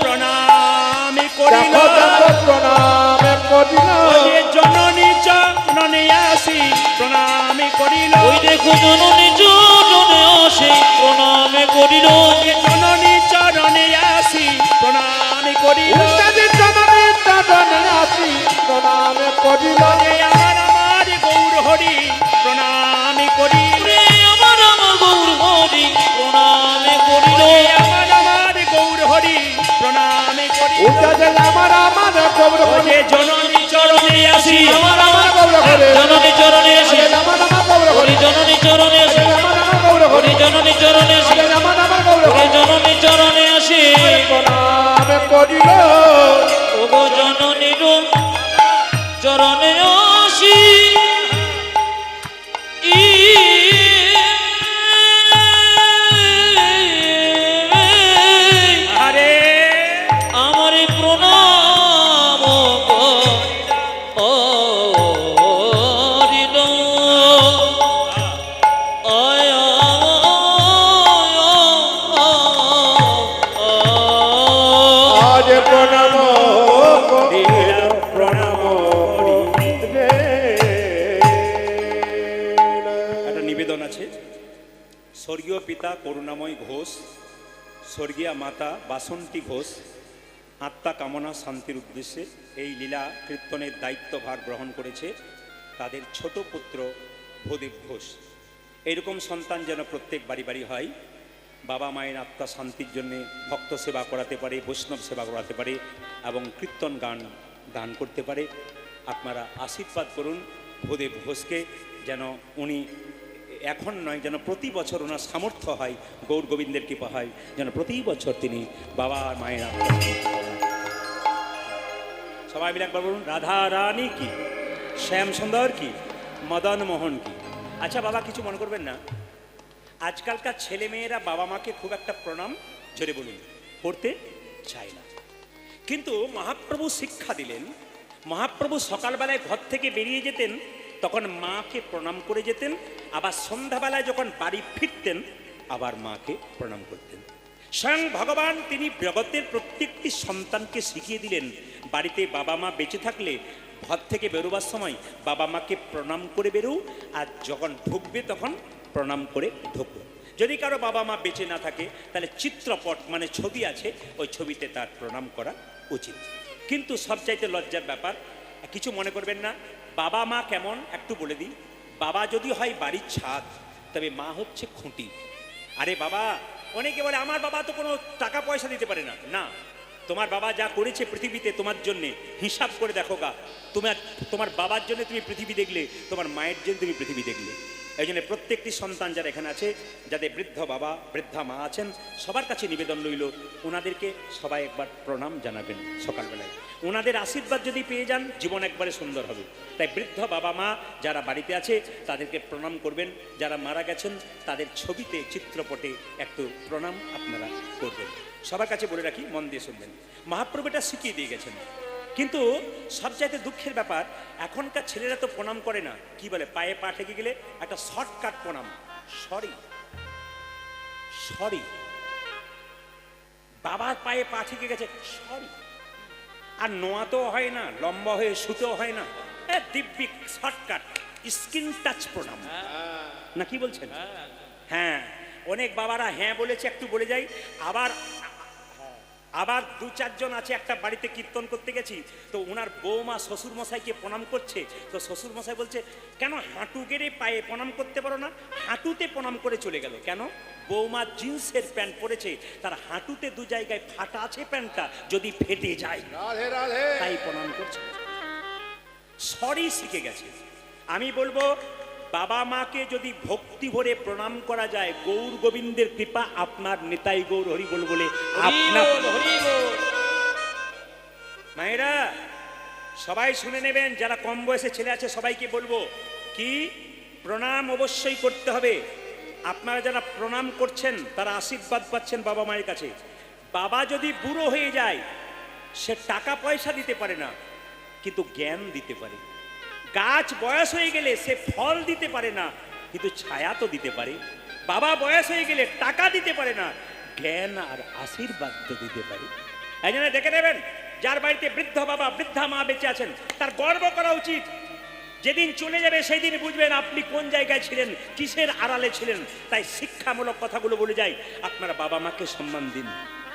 [SPEAKER 1] প্রণাম করিল,
[SPEAKER 3] দেখো দেখো প্রণাম করিল
[SPEAKER 1] যে জননী চরণে আসি প্রণাম করিল,
[SPEAKER 2] ওই দেখো জননী চরণে আসে প্রণামে করিল
[SPEAKER 1] যে জননী চরণে আসি প্রণাম করিল,
[SPEAKER 3] উত্তাদি চরণে চরণে আসি প্রণাম করিল
[SPEAKER 1] যে আমার আমার গৌর হরি প্রণাম করিল,
[SPEAKER 2] রে আমার আমার গৌর হরি প্রণামে করিল
[SPEAKER 1] যে আমার আমার গৌর হরি প্রণাম করিল,
[SPEAKER 3] উত্তাদি আমার আমার গৌর
[SPEAKER 1] ও যে জননী চরণে আসি
[SPEAKER 3] আমার আমার গৌর হরে
[SPEAKER 2] জননী চরণে আসে
[SPEAKER 3] আমার আমার গৌর হরে
[SPEAKER 2] হরি জননী চরণে আসে
[SPEAKER 3] আমার আমার গৌর হরে
[SPEAKER 2] হরি জননী চরণে আসে
[SPEAKER 3] আমার আমার গৌর
[SPEAKER 2] হরি
[SPEAKER 3] হরে
[SPEAKER 2] জননী চরণে আসে
[SPEAKER 3] প্রণাম করিল
[SPEAKER 2] ওগো জননীর চরণে আসি
[SPEAKER 1] আরে
[SPEAKER 2] আমার প্রণাম করিল আয়
[SPEAKER 3] আজ প্রণাম করিল প্রণাম রে
[SPEAKER 1] একটা নিবেদন আছে। স্বর্গীয় পিতা করুণাময় ঘোষ, স্বর্গীয়া মাতা বাসন্তী ঘোষ আত্মা কামনা শান্তির উদ্দেশ্যে এই লীলা কীর্তনের দায়িত্বভার গ্রহণ করেছে তাদের ছোট পুত্র ভূদেব ঘোষ। এরকম সন্তান যেন প্রত্যেক বাড়ি বাড়ি হয়, বাবা মায়ের আত্মা শান্তির জন্যে ভক্ত সেবা করাতে পারে, বৈষ্ণব সেবা করাতে পারে এবং কীর্তন গান দান করতে পারে। আপনারা আশীর্বাদ করুন ভূদেব ঘোষকে, যেন উনি এখন নয়, যেন প্রতি বছর ওনার সামর্থ্য হয়, গৌর গোবিন্দের কৃপা হয়, যেন প্রতি বছর তিনি বাবা আর মায়ের আত্মা শান্তি পান। সবাই মিলে একবার বলুন, রাধা রানী কি, শ্যাম সুন্দর কি, মদন মোহন কি। আচ্ছা বাবা, কিছু মনে করবেন না, আজকালকার ছেলে মেয়েরা বাবা মাকে খুব একটা প্রণাম, জোরে বলুন, করতে চায় না। কিন্তু মহাপ্রভু শিক্ষা দিলেন, মহাপ্রভু সকালবেলায় ঘর থেকে বেরিয়ে যেতেন তখন মাকে প্রণাম করে যেতেন, আবার সন্ধ্যাবেলায় যখন বাড়ি ফিরতেন আবার মাকে প্রণাম করতেন। স্বয়ং ভগবান তিনি জগতের প্রত্যেকটি সন্তানকে শিখিয়ে দিলেন, বাড়িতে বাবা মা বেঁচে থাকলে ঘর থেকে বেরোবার সময় বাবা মাকে প্রণাম করে বেরো, আর যখন ঢুকবে তখন প্রণাম করে ঢুকো। যদি কারো বাবা মা বেঁচে না থাকে তাহলে চিত্রপট মানে ছবি আছে, ওই ছবিতে তার প্রণাম করা উচিত। কিন্তু সবচাইতে লজ্জার ব্যাপার, কিছু মনে করবেন না, বাবা মা কেমন একটু বলে দিই। বাবা যদি হয় বাড়ির ছাদ, তবে মা হচ্ছে খুঁটি। আরে বাবা, অনেকে বলে আমার বাবা তো কোনো টাকা পয়সা দিতে পারে না। না, তোমার বাবা যা করেছে পৃথিবীতে তোমার জন্যে, হিসাব করে দেখো গা, তোমার বাবার জন্য তুমি পৃথিবী দেখলে, তোমার মায়ের জন্য তুমি পৃথিবী দেখলে। এই জন্য প্রত্যেকটি সন্তান যারা এখানে আছে, যাদের বৃদ্ধ বাবা বৃদ্ধা মা আছেন, সবার কাছে নিবেদন রইল, ওনাদেরকে সবাই একবার প্রণাম জানাবেন সকালবেলায়। ওনাদের আশীর্বাদ যদি পেয়ে যান, জীবন একবারে সুন্দর হবে। তাই বৃদ্ধ বাবা মা যারা বাড়িতে আছে তাদেরকে প্রণাম করবেন, যারা মারা গেছেন তাদের ছবিতে চিত্রপটে একটু প্রণাম আপনারা করবেন। সবার কাছে বলে রাখি, মন দিয়ে শুনবেন, মহাপ্রভু এটা শিখিয়ে দিয়ে গেছেন। কিন্তু সবচাইতে দুঃখের ব্যাপার, এখনকার ছেলেরা তো প্রণাম করে না, কি বলে, পায়ে পা ঠেকে গেলে একটা শর্টকাট প্রণাম, সরি সরি, বাবার পায়ে পা ঠেকে গেছে সরি, আর নোয়াতেও হয় না, লম্বা হয়ে শুতেও হয় না, দিব্যি শর্টকাট স্কিন টাচ প্রণাম, না কি বলছেন? হ্যাঁ, অনেক বাবারা হ্যাঁ বলেছে, একটু বলে যাই। আবার দু চারজন আছে, একটা বাড়িতে কীর্তন করতে গেছি, তো ওনার বৌমা শ্বশুর মশাইকে প্রণাম করছে, তো শ্বশুর মশাই বলছে, কেন হাঁটু গেড়ে পায়ে প্রণাম করতে পারো না? হাঁটুতে প্রণাম করে চলে গেল। কেন? বৌমা জিন্সের প্যান্ট পরেছে, তার হাঁটুতে দু জায়গায় ফাটা আছে প্যান্টটা, যদি ফেটে যায়
[SPEAKER 3] রাধে রাধে
[SPEAKER 1] তাই প্রণাম করছে। সরি শিখে গেছে। আমি বলবো, বাবা মাকে যদি ভক্তি ভরে প্রণাম করা যায়, গৌর গোবিন্দের কৃপা আপনার নিতাই গৌর হরি বল বলে আপনার মায়েরা সবাই শুনে নেবেন। যারা কম বয়সে ছেলে আছে সবাইকে বলবো কি, প্রণাম অবশ্যই করতে হবে। আপনারা যারা প্রণাম করছেন তারা আশীর্বাদ পাচ্ছেন বাবা মায়ের কাছে। বাবা যদি বুড়ো হয়ে যায়, সে টাকা পয়সা দিতে পারে না, কিন্তু জ্ঞান দিতে পারে। গাছ বয়স হয়ে গেলে সে ফল দিতে পারে না, কিন্তু ছায়া তো দিতে পারে। বাবা বয়স হয়ে গেলে টাকা দিতে পারে না, জ্ঞান আর আশীর্বাদ তো দিতে পারে। এই জন্য দেখে নেবেন, যার বাড়িতে বৃদ্ধ বাবা বৃদ্ধা মা বেঁচে আছেন তার গর্ব করা উচিত। যেদিন চলে যাবে সেই দিন বুঝবেন আপনি কোন জায়গায় ছিলেন, কিসের আড়ালে ছিলেন। তাই শিক্ষামূলক কথাগুলো বলে যাই, আপনারা বাবা মাকে সম্মান দিন,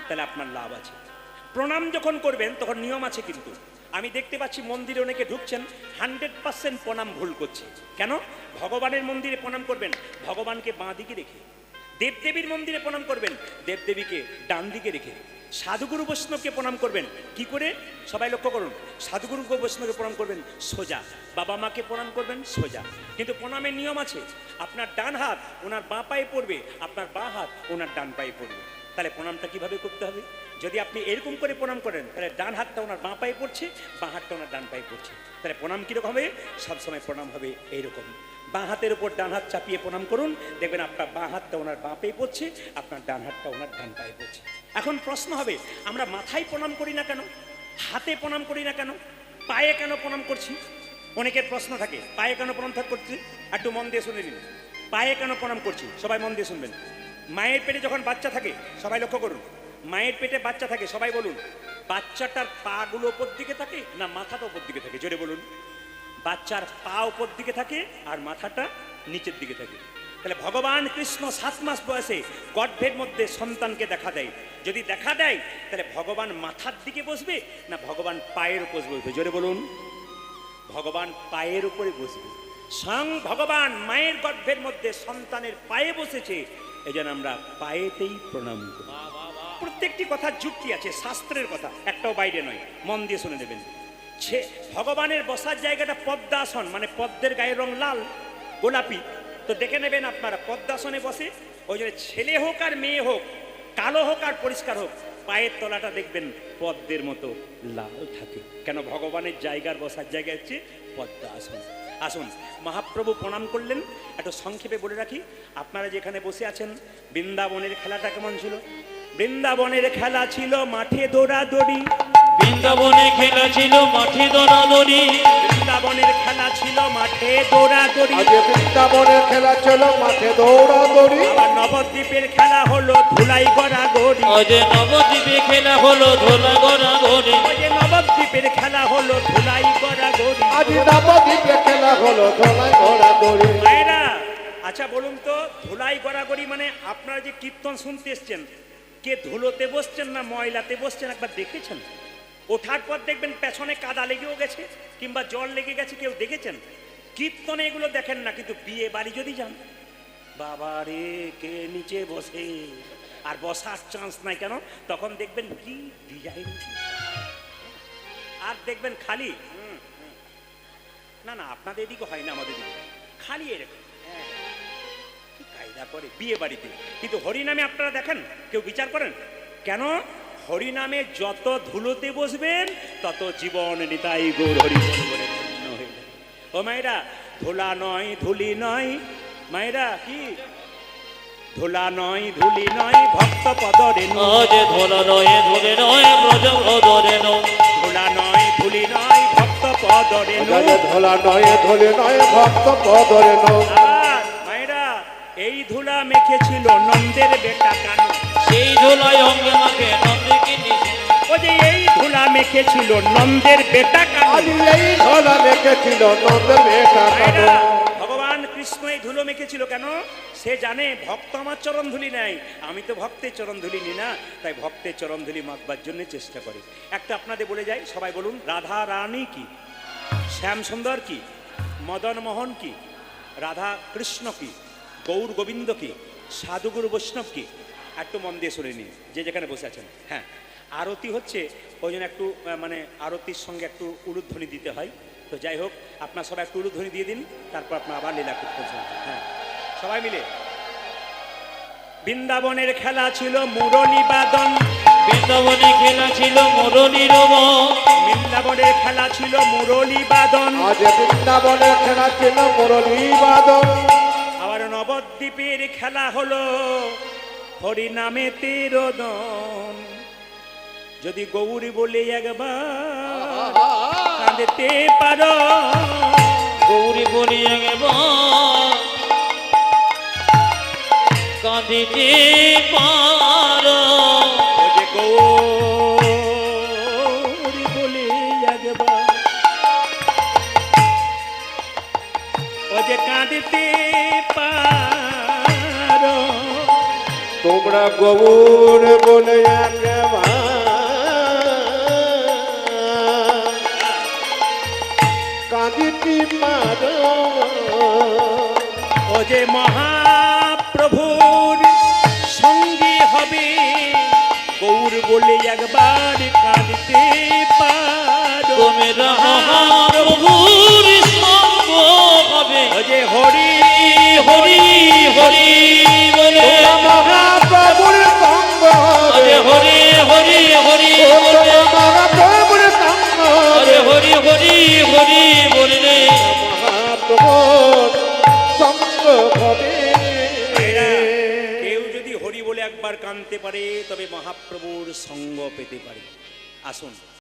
[SPEAKER 1] তাহলে আপনার লাভ আছে। প্রণাম যখন করবেন তখন নিয়ম আছে কিন্তু। আমি দেখতে পাচ্ছি মন্দিরে অনেকে ঢুকছেন, 100% প্রণাম ভুল করছে। কেন? ভগবানের মন্দিরে প্রণাম করবেন ভগবানকে বাঁ দিকে রেখে, দেবদেবীর মন্দিরে প্রণাম করবেন দেবদেবীকে ডান দিকে রেখে, সাধুগুরু বৈষ্ণবকে প্রণাম করবেন কি করে? সবাই লক্ষ্য করুন, সাধুগুরু বৈষ্ণবকে প্রণাম করবেন সোজা, বাবা মাকে প্রণাম করবেন সোজা। কিন্তু প্রণামের নিয়ম আছে, আপনার ডান হাত ওনার বাঁ পায়ে পড়বে, আপনার বাঁ হাত ওনার ডান পায়ে পড়বে। তাহলে প্রণামটা কিভাবে করতে হবে? যদি আপনি এরকম করে প্রণাম করেন, তাহলে ডান হাতটা ওনার বাঁ পায়ে পড়ছে, বাঁ হাতটা ওনার ডান পায়ে পড়ছে। তাহলে প্রণাম কীরকম হবে? সবসময় প্রণাম হবে এইরকম, বাঁ হাতের উপর ডান হাত চাপিয়ে প্রণাম করুন, দেখবেন আপনার বাঁ হাতটা ওনার বাঁ পায়ে পড়ছে, আপনার ডান হাতটা ওনার ডান পায়ে পড়ছে। এখন প্রশ্ন হবে, আমরা মাথায় প্রণাম করি না কেন, হাতে প্রণাম করি না কেন, পায়ে কেন প্রণাম করছি? অনেকের প্রশ্ন থাকে, পায়ে কেন প্রণাম করছি? একটু মন দিয়ে শুনে নিন, পায়ে কেন প্রণাম করছি সবাই মন দিয়ে শুনবেন। মায়ের পেটে যখন বাচ্চা থাকে, সবাই লক্ষ্য করুন, মায়ের পেটে বাচ্চা থাকে, সবাই বলুন, বাচ্চাটার পা গুলো ওপর দিকে থাকে না মাথাটা ওপর দিকে থাকে? জোরে বলুন। বাচ্চার পা ওপর দিকে থাকে আর মাথাটা নিচের দিকে থাকে। তাহলে ভগবান কৃষ্ণ 7 মাস বয়সে গর্ভের মধ্যে সন্তানকে দেখা দেয়। যদি দেখা দেয় তাহলে ভগবান মাথার দিকে বসবে না ভগবান পায়ের উপর বসবে? জোরে বলুন। ভগবান পায়ের উপরে বসবে। স্বয়ং ভগবান মায়ের গর্ভের মধ্যে সন্তানের পায়ে বসেছে, এই জন্য আমরা পায়েতেই প্রণাম করি। প্রত্যেকটি কথার যুক্তি আছে, শাস্ত্রের কথা, একটাও বাইরে নয়, মন দিয়ে শুনে নেবেন। ভগবানের বসার জায়গাটা পদ্মাসন, মানে পদ্মের গায়ের রং লাল গোলাপি, তো দেখে নেবেন আপনারা পদ্মাসনে বসে। ওই জন্য ছেলে হোক আর মেয়ে হোক, কালো হোক আর পরিষ্কার হোক, পায়ের তলাটা দেখবেন পদ্মের মতো লাল থাকে। কেন? ভগবানের জায়গার বসার জায়গা হচ্ছে পদ্মাসন। আসুন, মহাপ্রভু প্রণাম করলেন, একটু সংক্ষেপে বলে রাখি। আপনারা যেখানে বসে আছেন, বৃন্দাবনের খেলাটা কেমন ছিল? বৃন্দাবনের খেলা ছিল মাঠে দৌড়াদৌড়ি,
[SPEAKER 2] বৃন্দাবনে খেলা ছিল মাঠে দৌড়াদৌড়ি,
[SPEAKER 1] বৃন্দাবনের খেলা ছিল মাঠে দৌড়াদৌড়ি।
[SPEAKER 3] আজ বৃন্দাবনের খেলা ছিল মাঠে দৌড়াদৌড়ি।
[SPEAKER 1] আবার নবদ্বীপের খেলা হলো ধুলাই গড়াগড়ি।
[SPEAKER 2] আজ নবদ্বীপে খেলা হলো ধোলা গড়াগড়ি,
[SPEAKER 1] ওই যে নবদ্বীপের খেলা হলো ধুলাই গড়াগড়ি।
[SPEAKER 3] আজ নবদ্বীপে খেলা হলো ধোলাই গড়াগড়ি।
[SPEAKER 1] মায়েরা, আচ্ছা বলুন তো, ধুলাই গড়াগড়ি মানে আপনারা যে কীর্তন শুনতে এসছেন, কে ধুলোতে বসছেন না ময়লাতে বসছেন একবার দেখেছেন? ওঠার পর দেখবেন পেছনে কাদা লেগেও গেছে কিংবা জল লেগে গেছে, কেউ দেখেছেন? কীর্তনে এগুলো দেখেন না, কিন্তু বিয়ে বাড়ি যদি যান, বাবা রে, কে নিচে বসে আর বসার চান্স নাই, কেন? তখন দেখবেন কি ডিজাইন, আর দেখবেন খালি না না, আপনাদের এদিকে হয় না, আমাদের দিকে খালি এরকম কি কায়দা করে বিয়ে বাড়িতে। কিন্তু হরিনামে আপনারা দেখেন কেউ বিচার করেন? কেন? হরিনামে যত ধুলোতে বসবেন তত জীবন নিতাই গৌর হরি বলে ধন্য হয়ে যাবে। ও মায়েরা, ধুলা নয় ধুলি নয়, মায়েরা কি ধুলা নয় ধুলি নয় ভক্ত পদরে
[SPEAKER 2] আজ ধোলা নয় ধুলে নয় ব্রজ ভ্রদরে নয়,
[SPEAKER 1] ধুলা নয় ধুলি নয় ভক্ত পদরে
[SPEAKER 3] আজ ধোলা নয় ধুলি নয় ভক্ত পদরে নয়।
[SPEAKER 1] আবার মায়েরা, এই ধুলা মেখেছিল নন্দের বেটা কানু,
[SPEAKER 2] সেই ধুলায় অঙ্গে মাখে নন্দকে নিশে।
[SPEAKER 1] ও যে এই ধুলা মেখেছিল নন্দের বেটা কানু।
[SPEAKER 3] আজ এই ধোলা মেখেছিল নন্দের বেটা কানু।
[SPEAKER 1] মায়েরা, ভগবান কৃষ্ণ এই ধুলো মেখেছিল কেন? সে জানে ভক্ত আমার চরণ ধুলি নেয়, আমি তো ভক্তের চরণ ধুলি নি না, তাই ভক্তের চরণ ধুলি মাখবার জন্য চেষ্টা করে। একটা আপনাদের বলে যাই, সবাই বলুন, রাধা রানী কি, শ্যাম সুন্দর কি, মদন মোহন কি, রাধা কৃষ্ণ কি, গৌর গোবিন্দ কি, সাধুগুরু বৈষ্ণব কি? একটু মন দিয়ে শুনে নিন যে যেখানে বসে আছেন। হ্যাঁ, আরতি হচ্ছে, ওই জন্য একটু মানে আরতির সঙ্গে একটু উলুধ্বনি দিতে হয়। তো যাই হোক, আপনার সবাই একটু উলুধ্বনি দিয়ে দিন, তারপর আপনার আবার লীলা করতে শুনবেন। হ্যাঁ, সবাই মিলে। বৃন্দাবনের খেলা ছিল মুরলী বাদন,
[SPEAKER 2] বৃন্দাবনে খেলা ছিল মুরলীর মন,
[SPEAKER 1] বৃন্দাবনের খেলা ছিল মুরলী বাদন।
[SPEAKER 3] আজ বৃন্দাবনে খেলা ছিল মুরলী বাদন।
[SPEAKER 1] আবার নবদ্বীপের খেলা হলো হরি নামে তেরোদন। যদি গৌরী বলে একবার কাঁদতে পারো,
[SPEAKER 2] গৌরী বলি একবার কাঁদিতে পারো।
[SPEAKER 1] ও যে গৌরী বলে একবার, ও যে কাঁদতে পারো।
[SPEAKER 3] তোমরা গৌর বলে একবার কাঁদিতে পারো।
[SPEAKER 1] ও যে মহাপ্রভুর সঙ্গী হবে, গৌর বলে একবার কাঁদতে পারো।
[SPEAKER 2] তোমরা মহাপ্রভুর সঙ্গ হবে,
[SPEAKER 1] ও যে হরি
[SPEAKER 2] হরি হরি বলে,
[SPEAKER 3] মহাপ্রভুর সঙ্গ
[SPEAKER 2] আরে হরি হরি হরি বলে,
[SPEAKER 3] মহাপ্রভুর সঙ্গ
[SPEAKER 2] আরে হরি হরি হরি বললে
[SPEAKER 3] মহাপ্রভুর সঙ্গ হবে।
[SPEAKER 1] কেউ যদি হরি বলে একবার কাঁদতে পারে, তবে মহাপ্রভুর সঙ্গ পেতে পারে। আসুন।